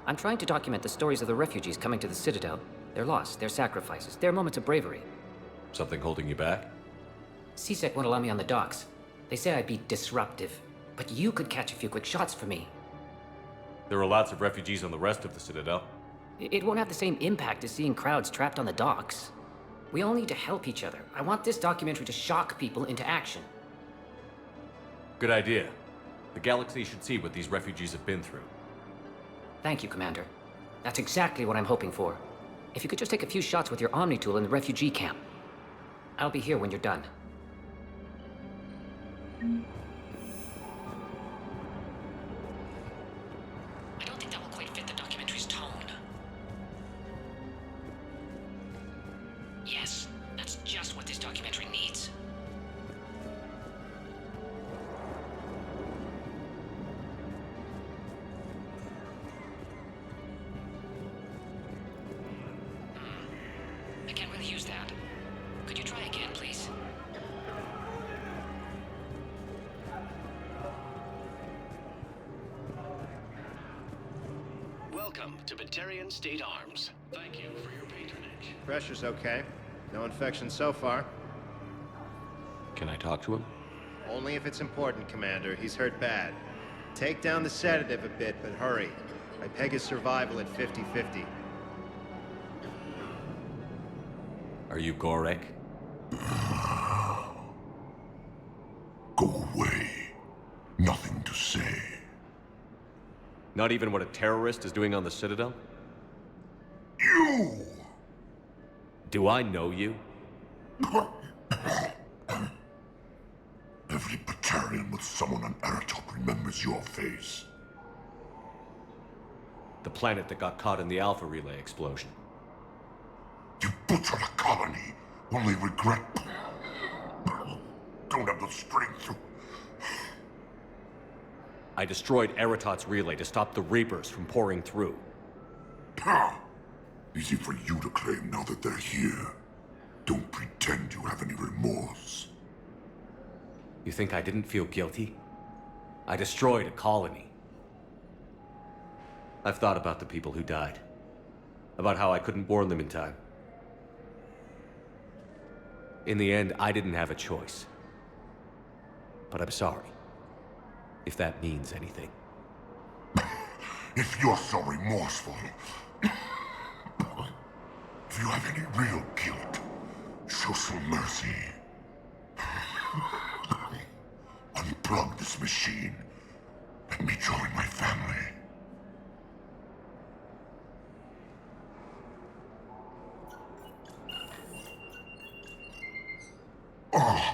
I'm trying to document the stories of the refugees coming to the Citadel. Their loss, their sacrifices, their moments of bravery. Something holding you back? CIC won't allow me on the docks. They say I'd be disruptive. But you could catch a few quick shots for me. There are lots of refugees on the rest of the Citadel. It won't have the same impact as seeing crowds trapped on the docks. We all need to help each other. I want this documentary to shock people into action. Good idea. The galaxy should see what these refugees have been through. Thank you, Commander. That's exactly what I'm hoping for. If you could just take a few shots with your Omni tool in the refugee camp. I'll be here when you're done. I don't think that will quite fit the documentary's tone. Yes, that's just what this documentary needs. I can't really use that. Could you try again, please? Welcome to Batarian State Arms. Thank you for your patronage. Pressure's okay. No infection so far. Can I talk to him? Only if it's important, Commander. He's hurt bad. Take down the sedative a bit, but hurry. I peg his survival at 50-50. Are you Gorek? Go away. Nothing to say. Not even what a terrorist is doing on the Citadel? You! Do I know you? Every Batarian with someone on Aratop remembers your face. The planet that got caught in the Alpha Relay explosion. You butchered a colony, only regret. Don't have the strength to... I destroyed Aratot's relay to stop the Reapers from pouring through. Easy for you to claim now that they're here. Don't pretend you have any remorse. You think I didn't feel guilty? I destroyed a colony. I've thought about the people who died. About how I couldn't warn them in time. In the end, I didn't have a choice. But I'm sorry. If that means anything. If you're so remorseful, if you have any real guilt, show some mercy. Unplug this machine. Let me join my family. Oh.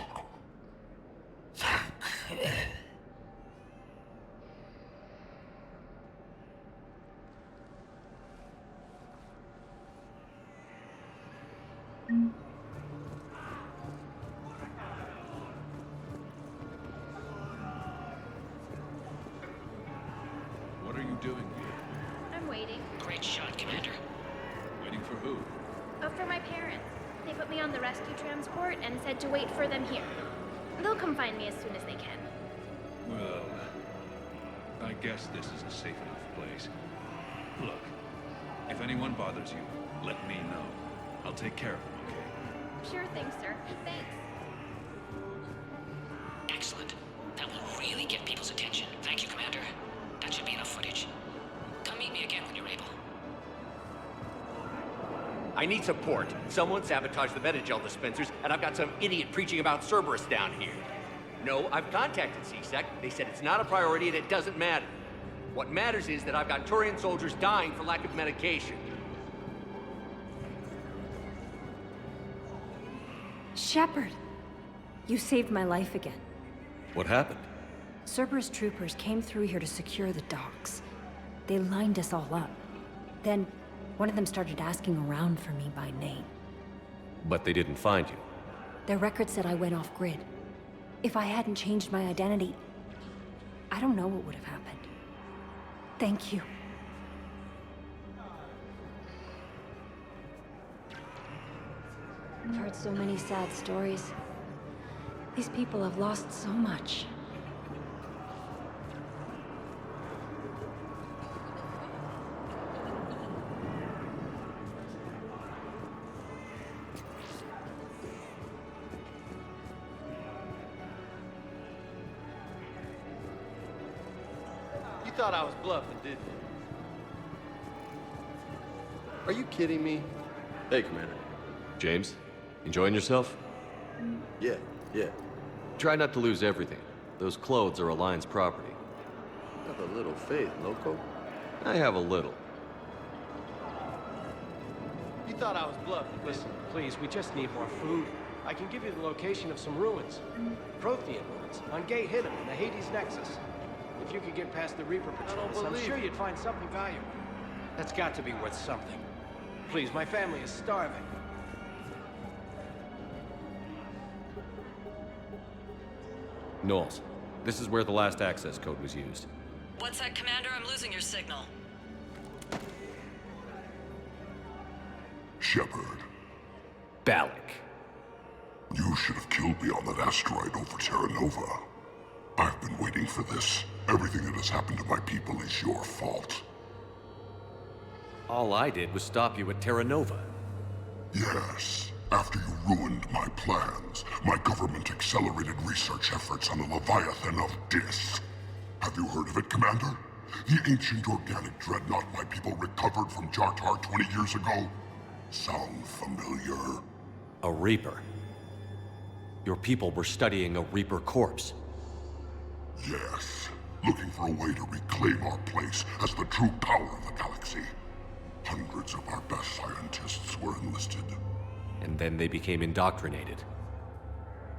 What are you doing here? I'm waiting. Great shot, Commander. Waiting for who? Oh, for my parents. They put me on the rescue transport and said to wait for them here. They'll come find me as soon as they can. Well, I guess this is a safe enough place. Look, if anyone bothers you, let me know. I'll take care of them, okay? Sure thing, sir. Thanks. Excellent. That will really get people's attention. Thank you, Commander. That should be enough footage. Come meet me again when you're able. I need support. Someone sabotaged the Metagel dispensers, and I've got some idiot preaching about Cerberus down here. No, I've contacted CIC. They said it's not a priority and it doesn't matter. What matters is that I've got Turian soldiers dying for lack of medication. Shepard! You saved my life again. What happened? Cerberus troopers came through here to secure the docks. They lined us all up. Then, one of them started asking around for me by name. But they didn't find you. Their record said I went off-grid. If I hadn't changed my identity, I don't know what would have happened. Thank you. I've heard so many sad stories. These people have lost so much. You thought I was bluffing, didn't you? Are you kidding me? Hey, Commander. James, enjoying yourself? Yeah. Try not to lose everything. Those clothes are Alliance property. Have a little faith, loco. I have a little. You thought I was bluffing. Listen, please, we just need more food. I can give you the location of some ruins. Prothean ruins, on Gate Hidden in the Hades Nexus. If you could get past the Reaper patrols, I'm sure you'd find something valuable. That's got to be worth something. Please, my family is starving. Knowles, this is where the last access code was used. One sec, Commander, I'm losing your signal. Shepard. Balak. You should have killed me on that asteroid over Terra Nova. I've been waiting for this. Everything that has happened to my people is your fault. All I did was stop you at Terra Nova. Yes. After you ruined my plans, my government accelerated research efforts on the Leviathan of Dis. Have you heard of it, Commander? The ancient organic dreadnought my people recovered from Jartar 20 years ago? Sound familiar? A Reaper? Your people were studying a Reaper corpse. Yes. Looking for a way to reclaim our place as the true power of the galaxy. Hundreds of our best scientists were enlisted. And then they became indoctrinated.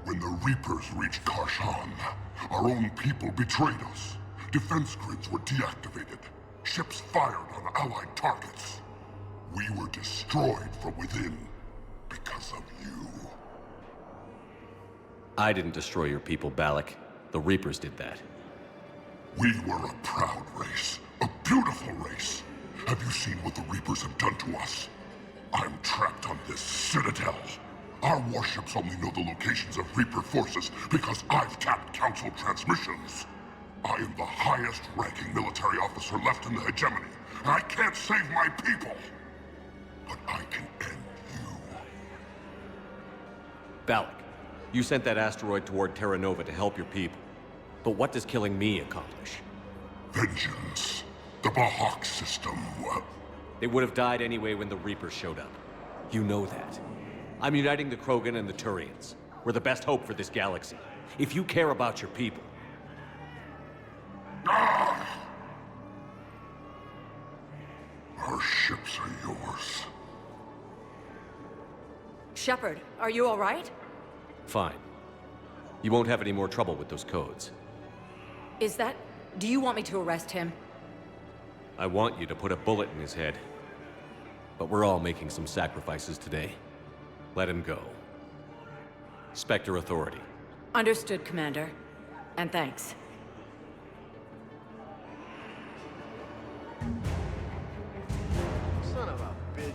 When the Reapers reached Karshan, our own people betrayed us. Defense grids were deactivated. Ships fired on Allied targets. We were destroyed from within because of you. I didn't destroy your people, Balak. The Reapers did that. We were a proud race. A beautiful race. Have you seen what the Reapers have done to us? I'm trapped on this citadel. Our warships only know the locations of Reaper forces because I've tapped Council transmissions. I am the highest-ranking military officer left in the hegemony. I can't save my people. But I can end you. Balak, you sent that asteroid toward Terra Nova to help your people. But what does killing me accomplish? Vengeance. The Bahak system, well... They would have died anyway when the Reapers showed up. You know that. I'm uniting the Krogan and the Turians. We're the best hope for this galaxy. If you care about your people... Ah! Our ships are yours. Shepard, are you all right? Fine. You won't have any more trouble with those codes. Is that... Do you want me to arrest him? I want you to put a bullet in his head. But we're all making some sacrifices today. Let him go. Spectre Authority. Understood, Commander. And thanks. Son of a bitch.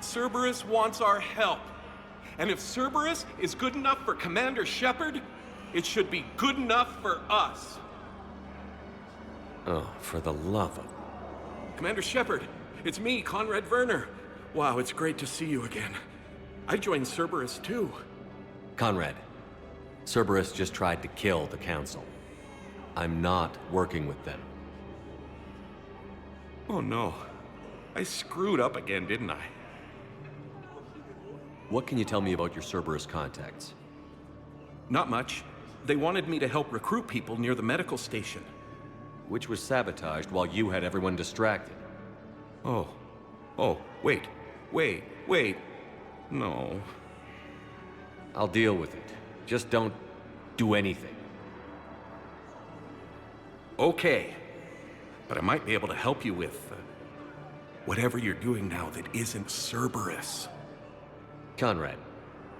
Cerberus wants our help. And if Cerberus is good enough for Commander Shepard, it should be good enough for us. Oh, for the love of... Commander Shepard, it's me, Conrad Werner. Wow, it's great to see you again. I joined Cerberus too. Conrad, Cerberus just tried to kill the Council. I'm not working with them. Oh no. I screwed up again, didn't I? What can you tell me about your Cerberus contacts? Not much. They wanted me to help recruit people near the medical station. Which was sabotaged while you had everyone distracted. Oh, wait. No. I'll deal with it. Just don't do anything. Okay. But I might be able to help you with whatever you're doing now that isn't Cerberus. Conrad,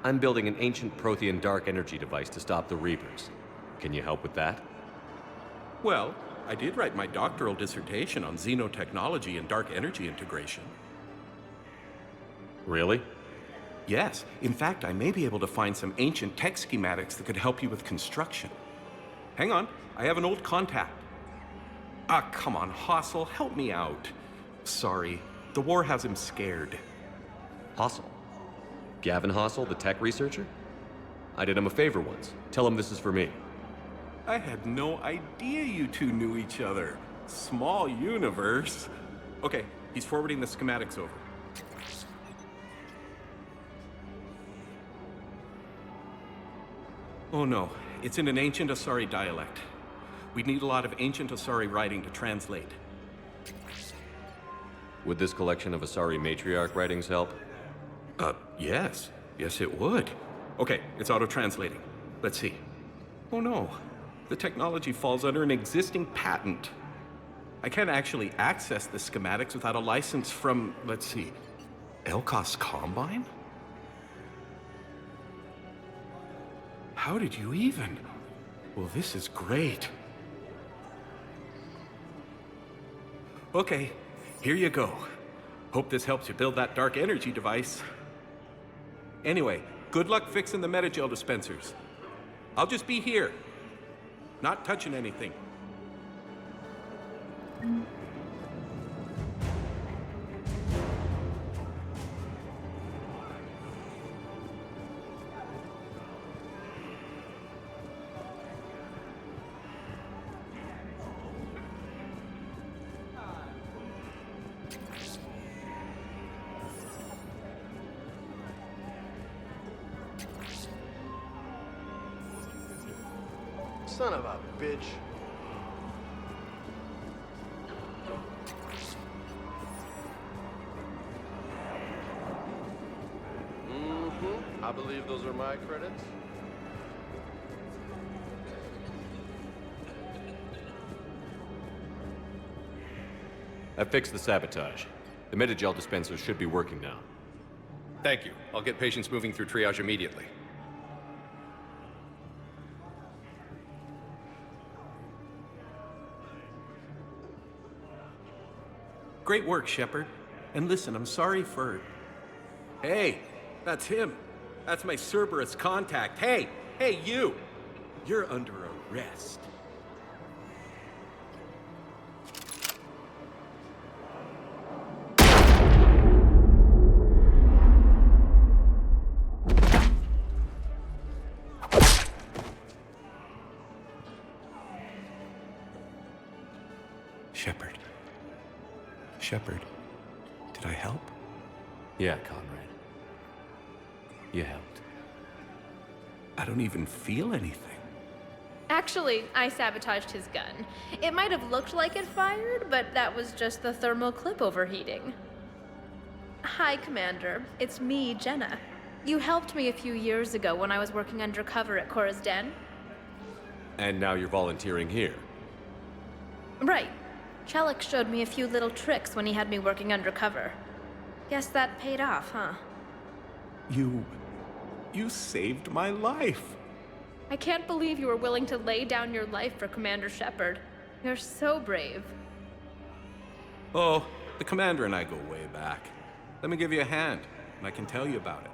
I'm building an ancient Prothean dark energy device to stop the Reapers. Can you help with that? Well, I did write my doctoral dissertation on xenotechnology and dark energy integration. Really? Yes. In fact, I may be able to find some ancient tech schematics that could help you with construction. Hang on, I have an old contact. Ah, come on, Hossel, help me out. Sorry, the war has him scared. Hossel? Gavin Hossel, the tech researcher? I did him a favor once. Tell him this is for me. I had no idea you two knew each other. Small universe. Okay, he's forwarding the schematics over. Oh no, it's in an ancient Asari dialect. We'd need a lot of ancient Asari writing to translate. Would this collection of Asari matriarch writings help? Yes. Yes, it would. Okay, it's auto-translating. Let's see. Oh no, the technology falls under an existing patent. I can't actually access the schematics without a license from, let's see, Elkos Combine? How did you even? Well, this is great. Okay, here you go. Hope this helps you build that dark energy device. Anyway, good luck fixing the metagel dispensers. I'll just be here, not touching anything. Son of a bitch. I believe those are my credits. I fixed the sabotage. The metagel dispensers should be working now. Thank you. I'll get patients moving through triage immediately. Great work, Shepard. And listen, I'm sorry for... Hey, that's him. That's my Cerberus contact. Hey, you! You're under arrest. Shepard, did I help? Yeah, Conrad. You helped. I don't even feel anything. Actually, I sabotaged his gun. It might have looked like it fired, but that was just the thermal clip overheating. Hi, Commander. It's me, Jenna. You helped me a few years ago when I was working undercover at Cora's Den. And now you're volunteering here. Right. Chalik showed me a few little tricks when he had me working undercover. Guess that paid off, huh? You saved my life. I can't believe you were willing to lay down your life for Commander Shepard. You're so brave. Oh, the Commander and I go way back. Let me give you a hand, and I can tell you about it.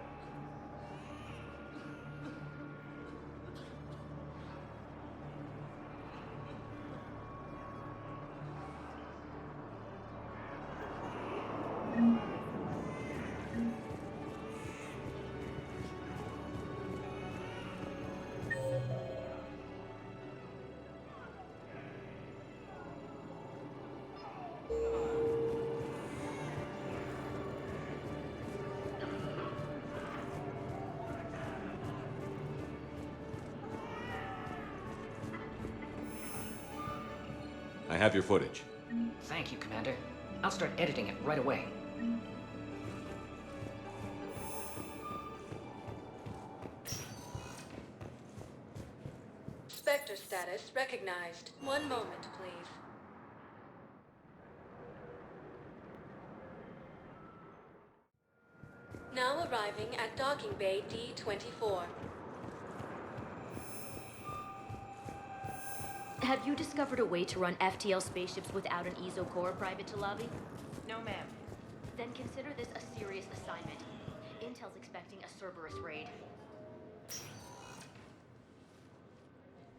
I have your footage. Thank you, Commander. I'll start editing it right away. Spectre status recognized. One moment, please. Now arriving at docking bay D-24. Have you discovered a way to run FTL spaceships without an ESO core private to lobby? No, ma'am. Then consider this a serious assignment. Intel's expecting a Cerberus raid.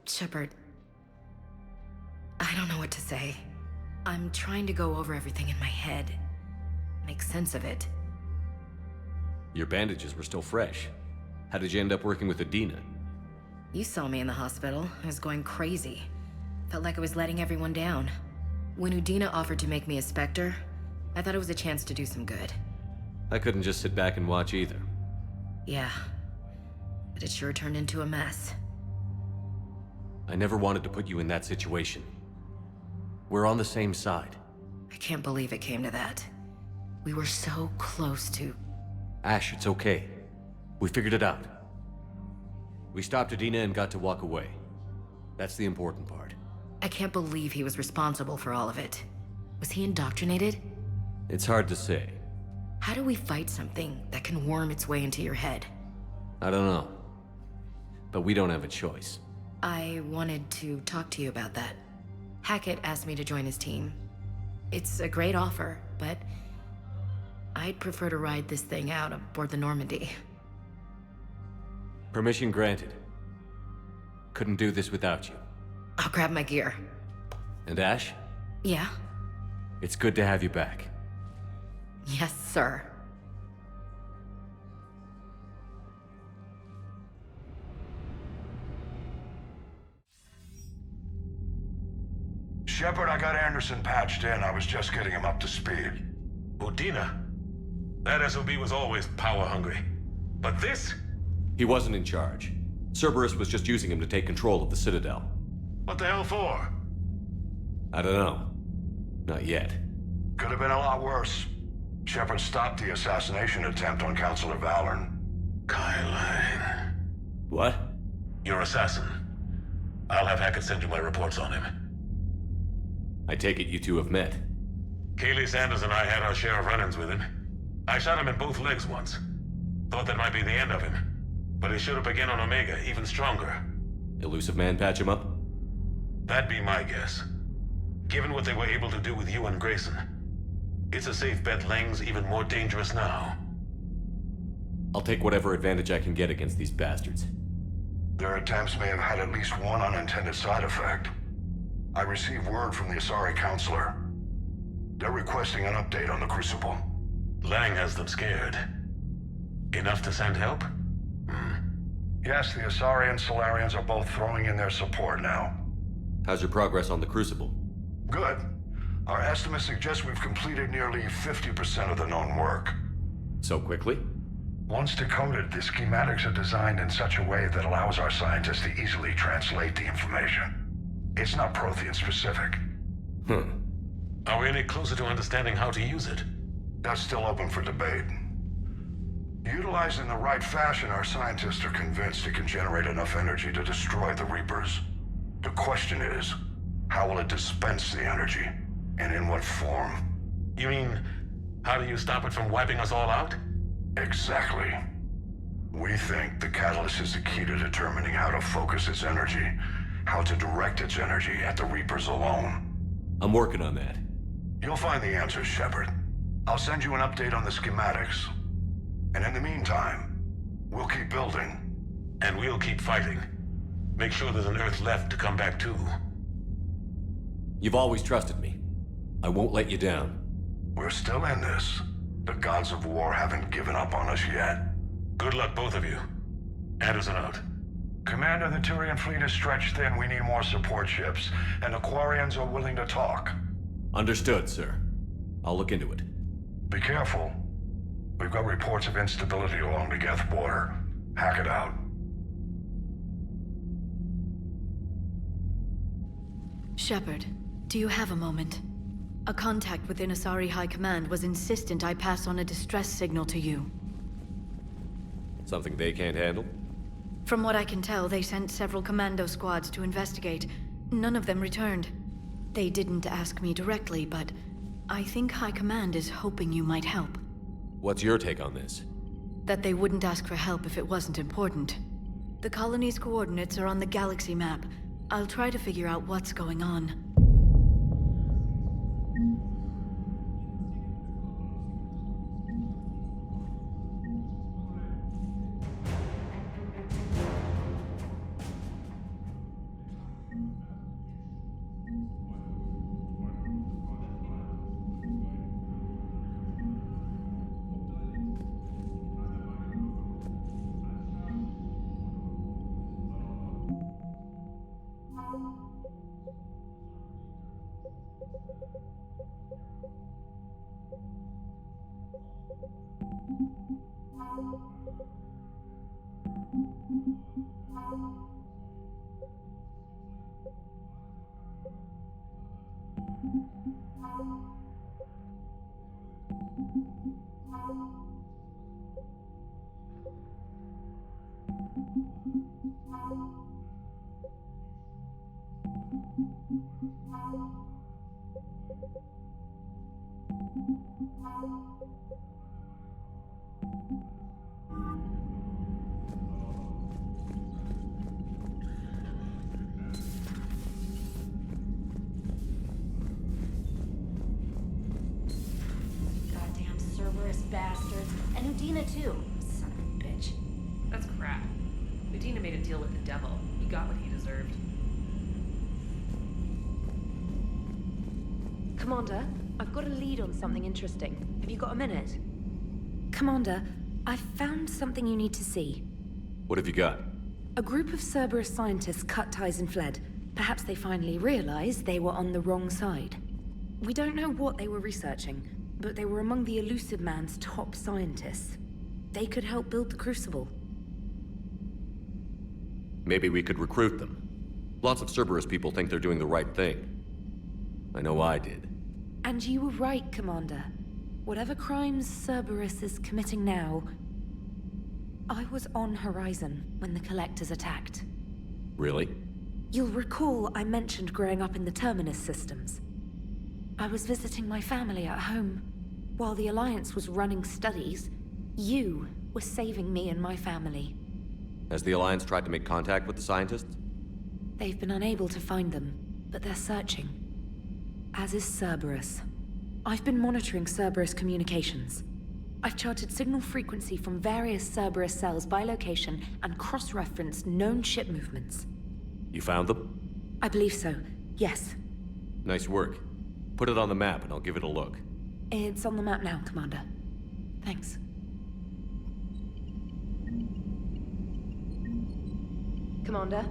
Shepard, I don't know what to say. I'm trying to go over everything in my head, make sense of it. Your bandages were still fresh. How did you end up working with Adina? You saw me in the hospital. I was going crazy. Felt like I was letting everyone down. When Udina offered to make me a Spectre, I thought it was a chance to do some good. I couldn't just sit back and watch either. Yeah, but it sure turned into a mess. I never wanted to put you in that situation. We're on the same side. I can't believe it came to that. We were so close to... Ash, it's okay. We figured it out. We stopped Adina and got to walk away. That's the important part. I can't believe he was responsible for all of it. Was he indoctrinated? It's hard to say. How do we fight something that can worm its way into your head? I don't know. But we don't have a choice. I wanted to talk to you about that. Hackett asked me to join his team. It's a great offer, but I'd prefer to ride this thing out aboard the Normandy. Permission granted. Couldn't do this without you. I'll grab my gear. And Ash? Yeah? It's good to have you back. Yes, sir. Shepard, I got Anderson patched in. I was just getting him up to speed. Udina? That SOB was always power-hungry. But this? He wasn't in charge. Cerberus was just using him to take control of the Citadel. What the hell for? I don't know. Not yet. Could have been a lot worse. Shepard stopped the assassination attempt on Counselor Valorn. Kylane. What? Your assassin. I'll have Hackett send you my reports on him. I take it you two have met. Kaylee Sanders and I had our share of run-ins with him. I shot him in both legs once. Thought that might be the end of him. But he showed up again on Omega, even stronger. Elusive Man patch him up? That'd be my guess. Given what they were able to do with you and Grayson, it's a safe bet Lang's even more dangerous now. I'll take whatever advantage I can get against these bastards. Their attempts may have had at least one unintended side effect. I received word from the Asari Counselor. They're requesting an update on the Crucible. Lang has them scared. Enough to send help? Yes, the Asari and Solarians are both throwing in their support now. How's your progress on the Crucible? Good. Our estimates suggest we've completed nearly 50% of the known work. So quickly? Once decoded, the schematics are designed in such a way that allows our scientists to easily translate the information. It's not Prothean specific. Are we any closer to understanding how to use it? That's still open for debate. Utilized in the right fashion, our scientists are convinced it can generate enough energy to destroy the Reapers. The question is, how will it dispense the energy? And in what form? You mean, how do you stop it from wiping us all out? Exactly. We think the catalyst is the key to determining how to focus its energy, how to direct its energy at the Reapers alone. I'm working on that. You'll find the answers, Shepard. I'll send you an update on the schematics. And in the meantime, we'll keep building. And we'll keep fighting. Make sure there's an Earth left to come back to. You've always trusted me. I won't let you down. We're still in this. The gods of war haven't given up on us yet. Good luck, both of you. Anderson out. Commander, the Turian fleet is stretched thin. We need more support ships. And the Quarians are willing to talk. Understood, sir. I'll look into it. Be careful. We've got reports of instability along the Geth border. Hack it out. Shepard, Do you have a moment? A contact within Asari High Command was insistent I pass on a distress signal to you. Something they can't handle? From what I can tell, they sent several commando squads to investigate. None of them returned. They didn't ask me directly, but I think High Command is hoping you might help. What's your take on this? That they wouldn't ask for help if it wasn't important. The colony's coordinates are on the galaxy map. I'll try to figure out what's going on. Goddamn Cerberus bastards. And Udina too. Son of a bitch. That's crap. Udina made a deal with the devil. He got what he deserved. Commander, I've got a lead on something interesting. Have you got a minute? Commander, I've found something you need to see. What have you got? A group of Cerberus scientists cut ties and fled. Perhaps they finally realized they were on the wrong side. We don't know what they were researching, but they were among the Elusive Man's top scientists. They could help build the Crucible. Maybe we could recruit them. Lots of Cerberus people think they're doing the right thing. I know I did. And you were right, Commander. Whatever crimes Cerberus is committing now, I was on Horizon when the Collectors attacked. Really? You'll recall I mentioned growing up in the Terminus systems. I was visiting my family at home. While the Alliance was running studies, you were saving me and my family. Has the Alliance tried to make contact with the scientists? They've been unable to find them, but they're searching. As is Cerberus. I've been monitoring Cerberus communications. I've charted signal frequency from various Cerberus cells by location and cross-referenced known ship movements. You found them? I believe so, yes. Nice work. Put it on the map and I'll give it a look. It's on the map now, Commander. Thanks. Commander?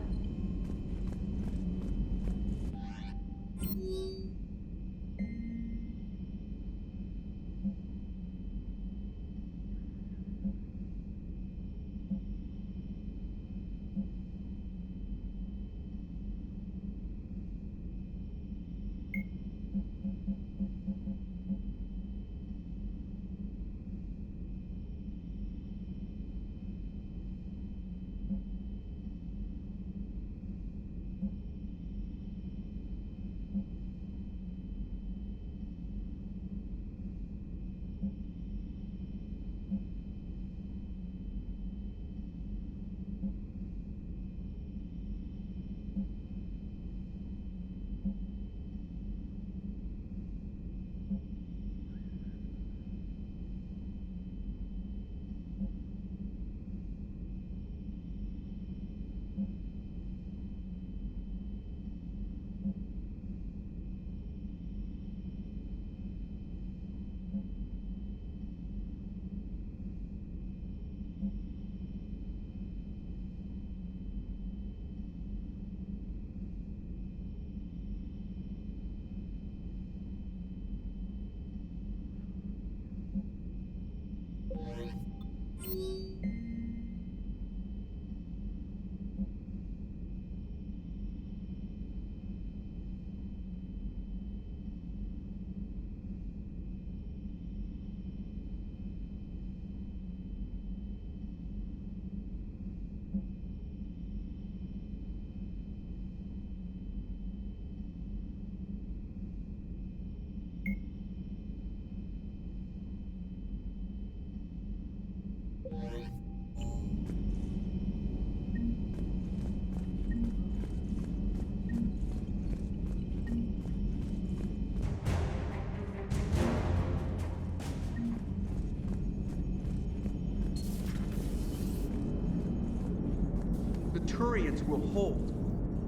The Turians will hold.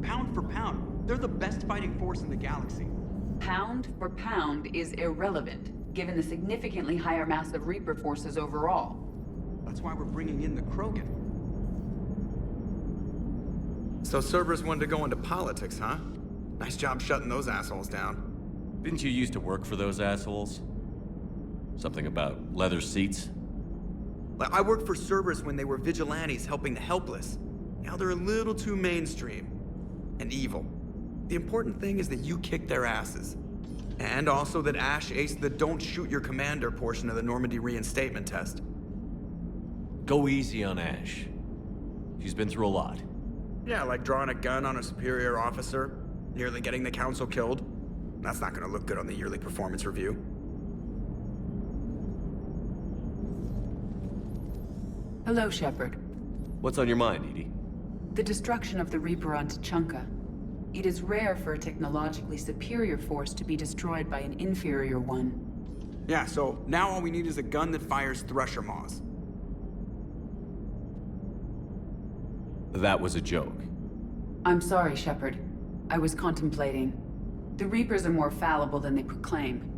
Pound for pound, they're the best fighting force in the galaxy. Pound for pound is irrelevant, given the significantly higher mass of Reaper forces overall. That's why we're bringing in the Krogan. So Cerberus wanted to go into politics, huh? Nice job shutting those assholes down. Didn't you used to work for those assholes? Something about leather seats? I worked for Cerberus when they were vigilantes helping the helpless. Now they're a little too mainstream. And evil. The important thing is that you kicked their asses. And also that Ash aced the don't shoot your commander portion of the Normandy reinstatement test. Go easy on Ash. She's been through a lot. Yeah, like drawing a gun on a superior officer, nearly getting the council killed. That's not gonna look good on the yearly performance review. Hello, Shepard. What's on your mind, Edie? The destruction of the Reaper on Tuchanka. It is rare for a technologically superior force to be destroyed by an inferior one. Yeah, so now all we need is a gun that fires Thresher Maws. That was a joke. I'm sorry, Shepard. I was contemplating. The Reapers are more fallible than they proclaim.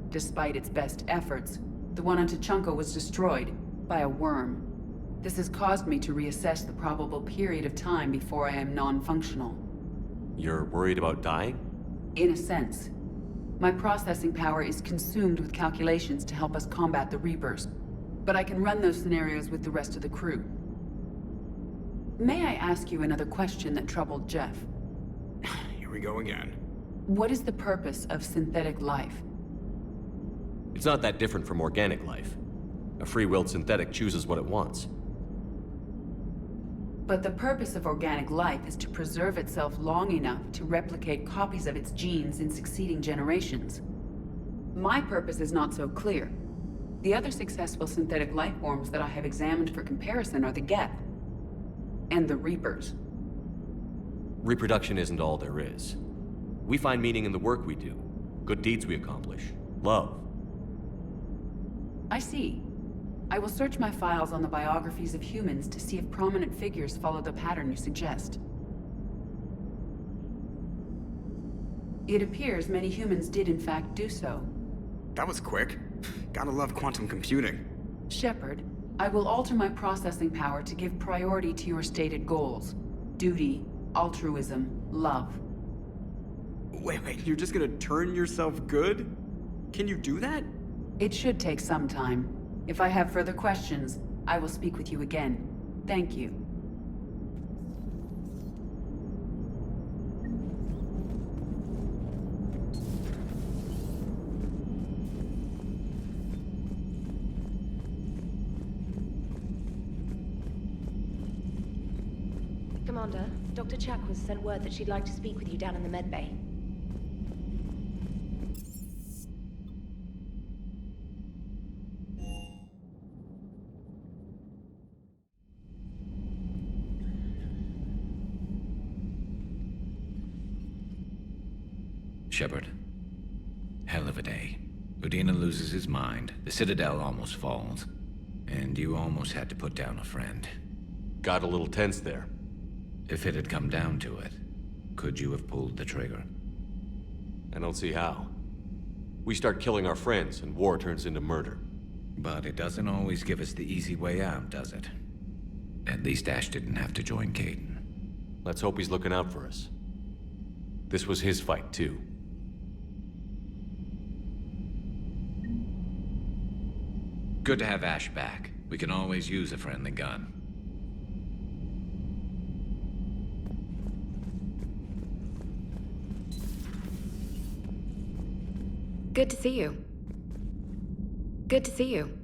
Despite its best efforts, the one on Tuchanka was destroyed by a worm. This has caused me to reassess the probable period of time before I am non-functional. You're worried about dying? In a sense. My processing power is consumed with calculations to help us combat the Reapers, but I can run those scenarios with the rest of the crew. May I ask you another question that troubled Jeff? Here we go again. What is the purpose of synthetic life? It's not that different from organic life. A free-willed synthetic chooses what it wants. But the purpose of organic life is to preserve itself long enough to replicate copies of its genes in succeeding generations. My purpose is not so clear. The other successful synthetic life forms that I have examined for comparison are the Geth and the Reapers. Reproduction isn't all there is. We find meaning in the work we do, good deeds we accomplish, love. I see. I will search my files on the biographies of humans to see if prominent figures follow the pattern you suggest. It appears many humans did in fact do so. That was quick. Gotta love quantum computing. Shepard, I will alter my processing power to give priority to your stated goals. Duty, altruism, love. Wait, you're just gonna turn yourself good? Can you do that? It should take some time. If I have further questions, I will speak with you again. Thank you. Commander, Dr. Chakwas sent word that she'd like to speak with you down in the medbay. Shepard. Hell of a day. Udina loses his mind, the Citadel almost falls, and you almost had to put down a friend. Got a little tense there. If it had come down to it, could you have pulled the trigger? I don't see how. We start killing our friends, and war turns into murder. But it doesn't always give us the easy way out, does it? At least Ash didn't have to join Caden. Let's hope he's looking out for us. This was his fight, too. Good to have Ash back. We can always use a friendly gun. Good to see you. Good to see you.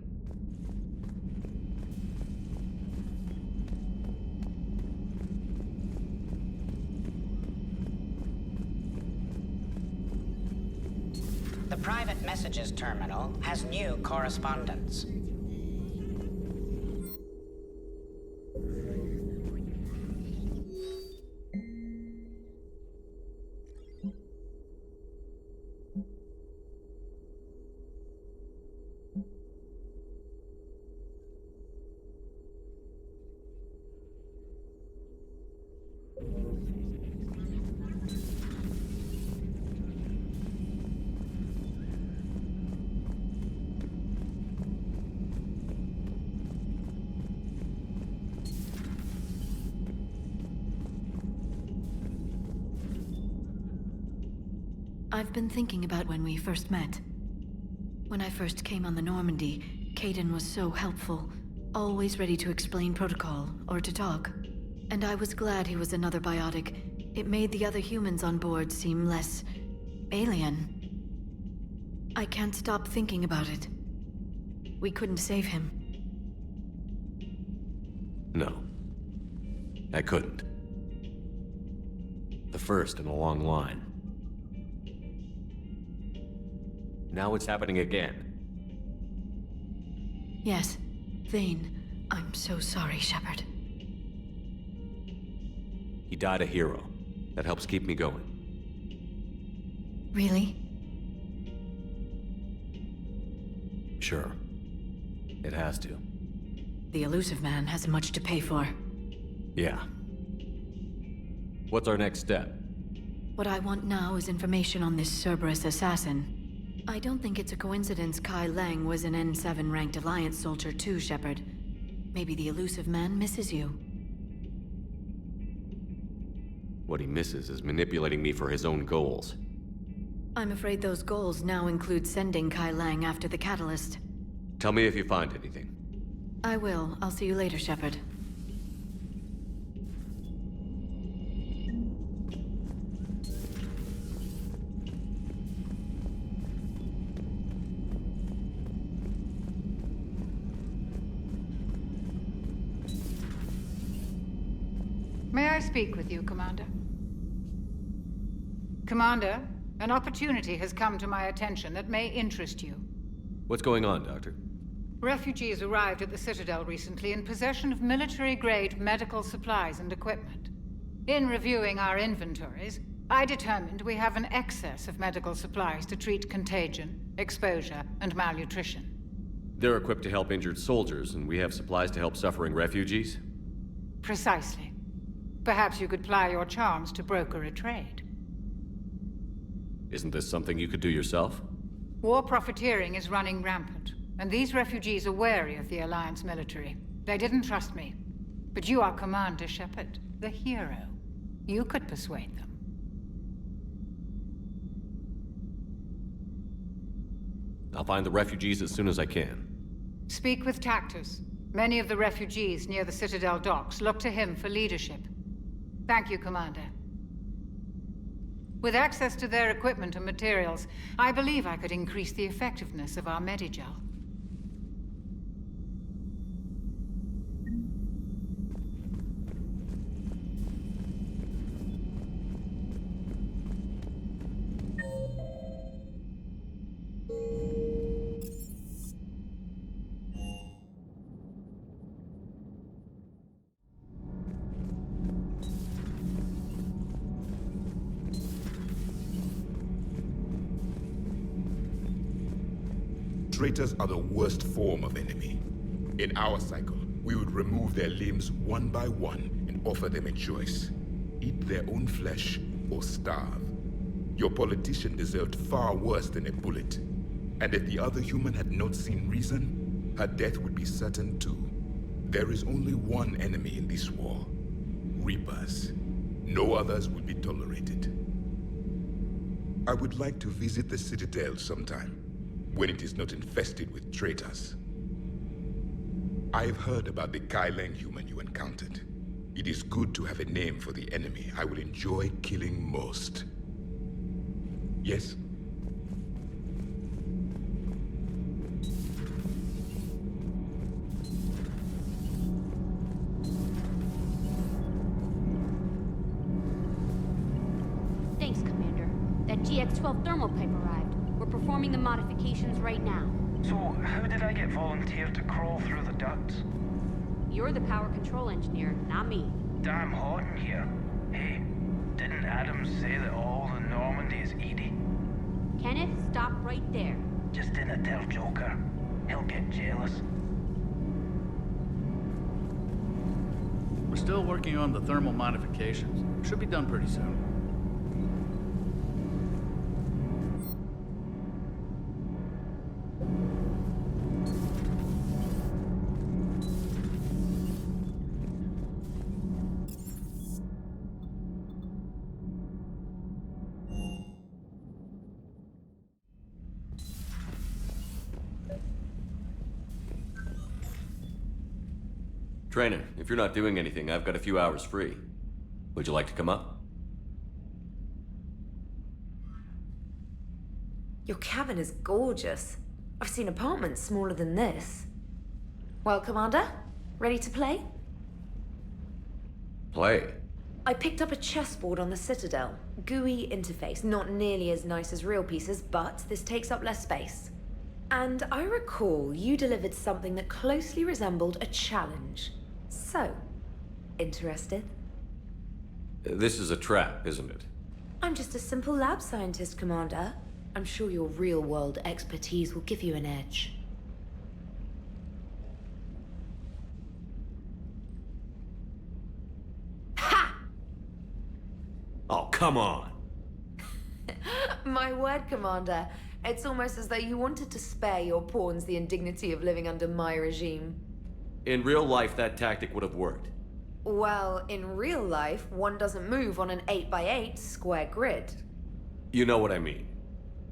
The private messages terminal has new correspondence. I've been thinking about when we first met. When I first came on the Normandy, Caden was so helpful, always ready to explain protocol or to talk. And I was glad he was another biotic. It made the other humans on board seem less alien. I can't stop thinking about it. We couldn't save him. No. I couldn't. The first in a long line. Now it's happening again. Yes. Vane, I'm so sorry, Shepard. He died a hero. That helps keep me going. Really? Sure. It has to. The elusive man has much to pay for. Yeah. What's our next step? What I want now is information on this Cerberus assassin. I don't think it's a coincidence Kai Lang was an N7 ranked Alliance soldier too, Shepard. Maybe the elusive man misses you. What he misses is manipulating me for his own goals. I'm afraid those goals now include sending Kai Lang after the catalyst. Tell me if you find anything. I will. I'll see you later, Shepard. May I speak with you, Commander? Commander, an opportunity has come to my attention that may interest you. What's going on, Doctor? Refugees arrived at the Citadel recently in possession of military-grade medical supplies and equipment. In reviewing our inventories, I determined we have an excess of medical supplies to treat contagion, exposure, and malnutrition. They're equipped to help injured soldiers, and we have supplies to help suffering refugees? Precisely. Perhaps you could ply your charms to broker a trade. Isn't this something you could do yourself? War profiteering is running rampant, and these refugees are wary of the Alliance military. They didn't trust me. But you are Commander Shepard, the hero. You could persuade them. I'll find the refugees as soon as I can. Speak with Tactus. Many of the refugees near the Citadel docks look to him for leadership. Thank you, Commander. With access to their equipment and materials, I believe I could increase the effectiveness of our Medigel. Traitors are the worst form of enemy. In our cycle, we would remove their limbs one by one and offer them a choice. Eat their own flesh or starve. Your politician deserved far worse than a bullet. And if the other human had not seen reason, her death would be certain too. There is only one enemy in this war. Reapers. No others will be tolerated. I would like to visit the Citadel sometime, when it is not infested with traitors. I've heard about the Kai Lang human you encountered. It is good to have a name for the enemy I will enjoy killing most. Yes? Thanks, Commander. That GX-12 thermal pipe arrived. We're performing the modifications right now. So, how did I get volunteered to crawl through the ducts? You're the power control engineer, not me. Damn hot in here. Hey, didn't Adams say that all the Normandy is Edie? Kenneth, stop right there. Just didn't tell Joker. He'll get jealous. We're still working on the thermal modifications. Should be done pretty soon. Traynor, if you're not doing anything, I've got a few hours free. Would you like to come up? Your cabin is gorgeous. I've seen apartments smaller than this. Well, Commander, ready to play? Play? I picked up a chessboard on the Citadel. GUI interface, not nearly as nice as real pieces, but this takes up less space. And I recall you delivered something that closely resembled a challenge. So, interested? This is a trap, isn't it? I'm just a simple lab scientist, Commander. I'm sure your real-world expertise will give you an edge. Ha! Oh, come on! My word, Commander. It's almost as though you wanted to spare your pawns the indignity of living under my regime. In real life, that tactic would have worked. Well, in real life, one doesn't move on an 8x8 square grid. You know what I mean.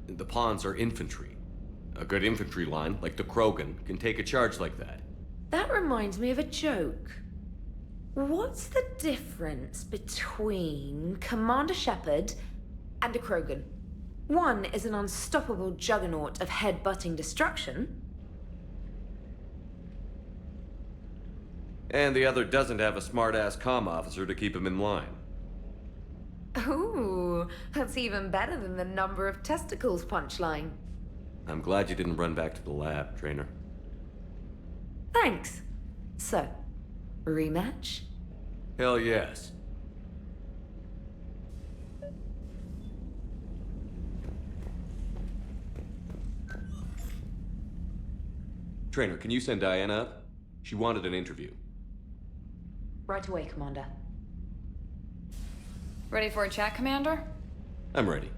The pawns are infantry. A good infantry line, like the Krogan, can take a charge like that. That reminds me of a joke. What's the difference between Commander Shepard and a Krogan? One is an unstoppable juggernaut of head-butting destruction. And the other doesn't have a smart-ass comm officer to keep him in line. Ooh, that's even better than the number of testicles punchline. I'm glad you didn't run back to the lab, Traynor. Thanks. So, rematch? Hell yes. Traynor, can you send Diana up? She wanted an interview. Right away, Commander. Ready for a chat, Commander? I'm ready.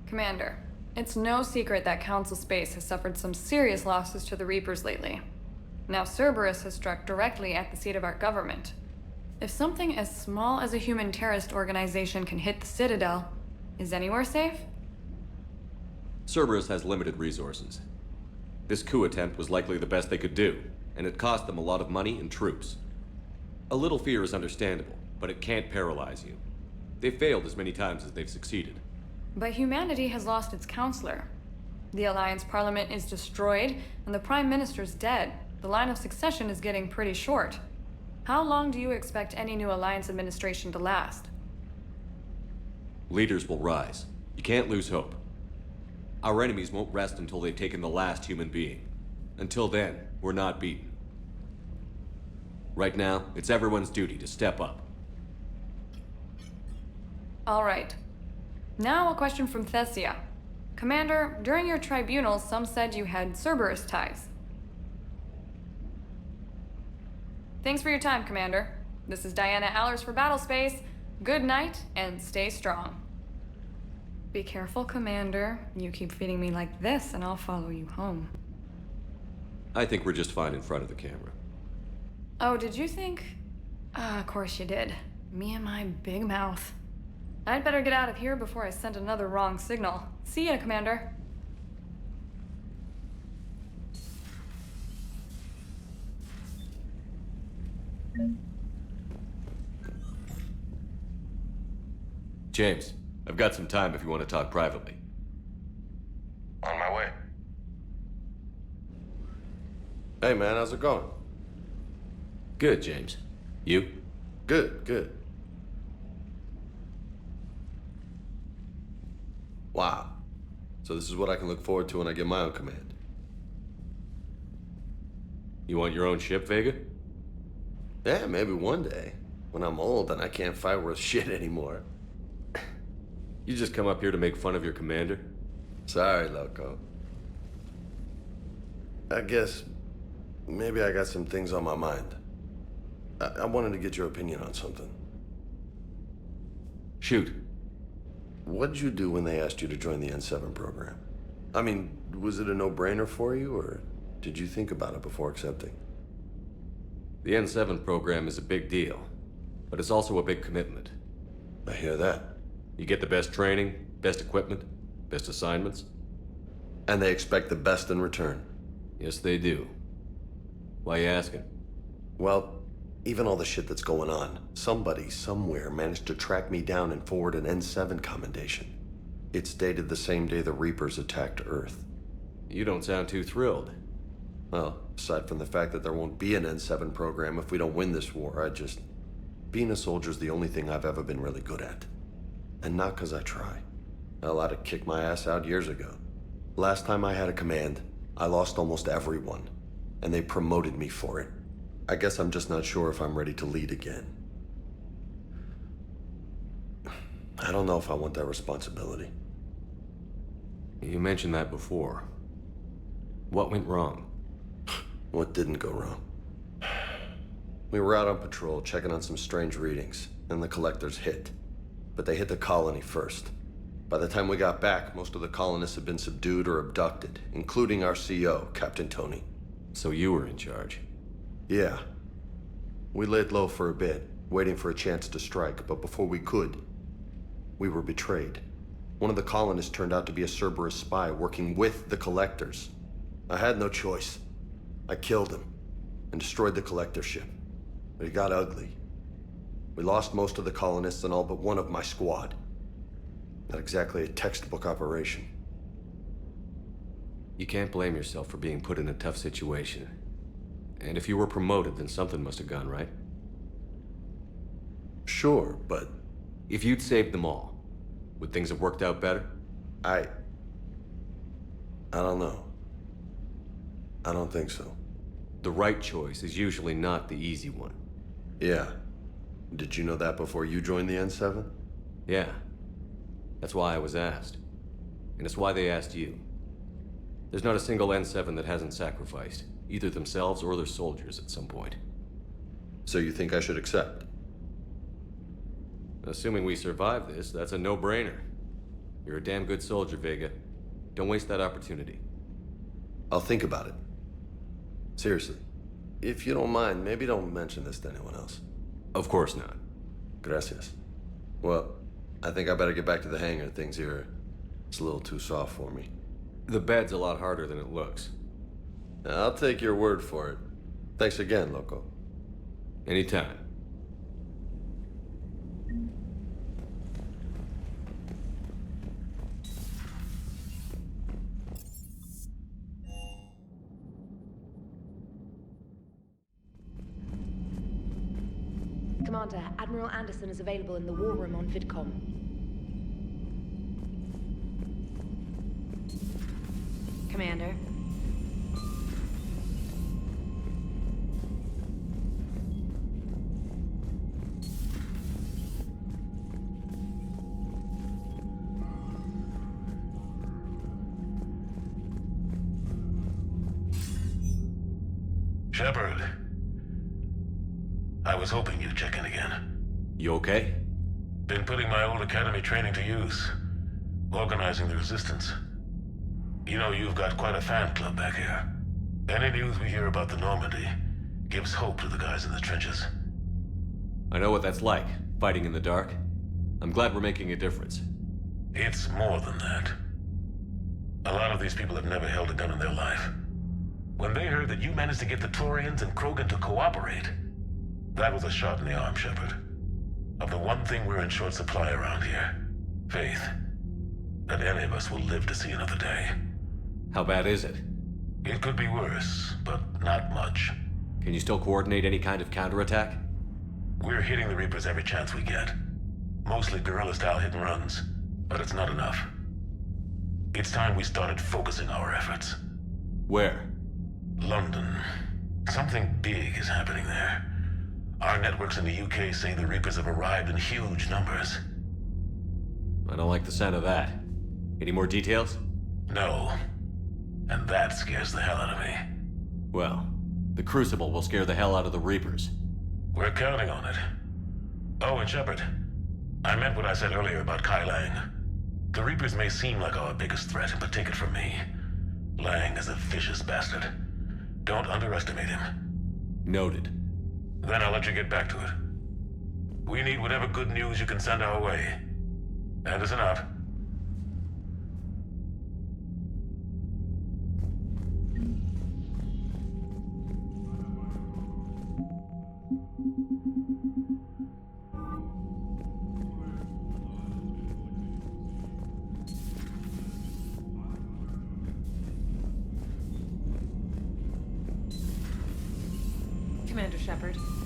Commander, it's no secret that Council Space has suffered some serious losses to the Reapers lately. Now Cerberus has struck directly at the seat of our government. If something as small as a human terrorist organization can hit the Citadel, is anywhere safe? Cerberus has limited resources. This coup attempt was likely the best they could do, and it cost them a lot of money and troops. A little fear is understandable, but it can't paralyze you. They've failed as many times as they've succeeded. But humanity has lost its counselor. The Alliance Parliament is destroyed, and the Prime Minister's dead. The line of succession is getting pretty short. How long do you expect any new Alliance administration to last? Leaders will rise. You can't lose hope. Our enemies won't rest until they've taken the last human being. Until then, we're not beaten. Right now, it's everyone's duty to step up. All right. Now a question from Thessia. Commander, during your tribunal, some said you had Cerberus ties. Thanks for your time, Commander. This is Diana Allers for Battlespace. Good night, and stay strong. Be careful, Commander. You keep feeding me like this, and I'll follow you home. I think we're just fine in front of the camera. Oh, did you think? Of course you did. Me and my big mouth. I'd better get out of here before I send another wrong signal. See ya, Commander. James, I've got some time if you want to talk privately. On my way. Hey man, how's it going? Good, James. You? Good. Wow. So this is what I can look forward to when I get my own command. You want your own ship, Vega? Yeah, maybe one day. When I'm old and I can't fight worth shit anymore. You just come up here to make fun of your commander? Sorry, Loco. I guess maybe I got some things on my mind. I wanted to get your opinion on something. Shoot. What did you do when they asked you to join the N7 program? I mean, was it a no-brainer for you, or did you think about it before accepting? The N7 program is a big deal, but it's also a big commitment. I hear that. You get the best training, best equipment, best assignments. And they expect the best in return. Yes, they do. Why you asking? Well, even all the shit that's going on, somebody somewhere managed to track me down and forward an N7 commendation. It's dated the same day the Reapers attacked Earth. You don't sound too thrilled. Well, aside from the fact that there won't be an N7 program if we don't win this war, being a soldier's the only thing I've ever been really good at. And not 'cause I try. Hell, I'd have kicked my ass out years ago. Last time I had a command, I lost almost everyone, and they promoted me for it. I guess I'm just not sure if I'm ready to lead again. I don't know if I want that responsibility. You mentioned that before. What went wrong? What didn't go wrong? We were out on patrol, checking on some strange readings, and the collectors hit. But they hit the colony first. By the time we got back, most of the colonists had been subdued or abducted, including our CO, Captain Tony. So you were in charge? Yeah. We laid low for a bit, waiting for a chance to strike, but before we could, we were betrayed. One of the colonists turned out to be a Cerberus spy working with the collectors. I had no choice. I killed him and destroyed the collector ship. But it got ugly. We lost most of the colonists and all but one of my squad. Not exactly a textbook operation. You can't blame yourself for being put in a tough situation. And if you were promoted, then something must have gone right. Sure, but... If you'd saved them all, would things have worked out better? I don't know. I don't think so. The right choice is usually not the easy one. Yeah. Did you know that before you joined the N7? Yeah. That's why I was asked. And it's why they asked you. There's not a single N7 that hasn't sacrificed, either themselves or their soldiers at some point. So you think I should accept? Assuming we survive this, that's a no-brainer. You're a damn good soldier, Vega. Don't waste that opportunity. I'll think about it. Seriously. If you don't mind, maybe don't mention this to anyone else. Of course not. Gracias. Well, I think I better get back to the hangar. Things here, it's a little too soft for me. The bed's a lot harder than it looks. I'll take your word for it. Thanks again, Loco. Anytime. Commander, Admiral Anderson is available in the war room on VidCom. Commander. Shepard. I was hoping you'd check in again. You okay? Been putting my old academy training to use. Organizing the resistance. You know, you've got quite a fan club back here. Any news we hear about the Normandy gives hope to the guys in the trenches. I know what that's like, fighting in the dark. I'm glad we're making a difference. It's more than that. A lot of these people have never held a gun in their life. When they heard that you managed to get the Turians and Krogan to cooperate, that was a shot in the arm, Shepard. Of the one thing we're in short supply around here, faith. That any of us will live to see another day. How bad is it? It could be worse, but not much. Can you still coordinate any kind of counterattack? We're hitting the Reapers every chance we get. Mostly guerrilla-style hit-and-runs, but it's not enough. It's time we started focusing our efforts. Where? London. Something big is happening there. Our networks in the UK say the Reapers have arrived in huge numbers. I don't like the sound of that. Any more details? No. And that scares the hell out of me. Well, the Crucible will scare the hell out of the Reapers. We're counting on it. Oh, and Shepard, I meant what I said earlier about Kai Lang. The Reapers may seem like our biggest threat, but take it from me. Lang is a vicious bastard. Don't underestimate him. Noted. Then I'll let you get back to it. We need whatever good news you can send our way. Anderson out. Commander Shepard.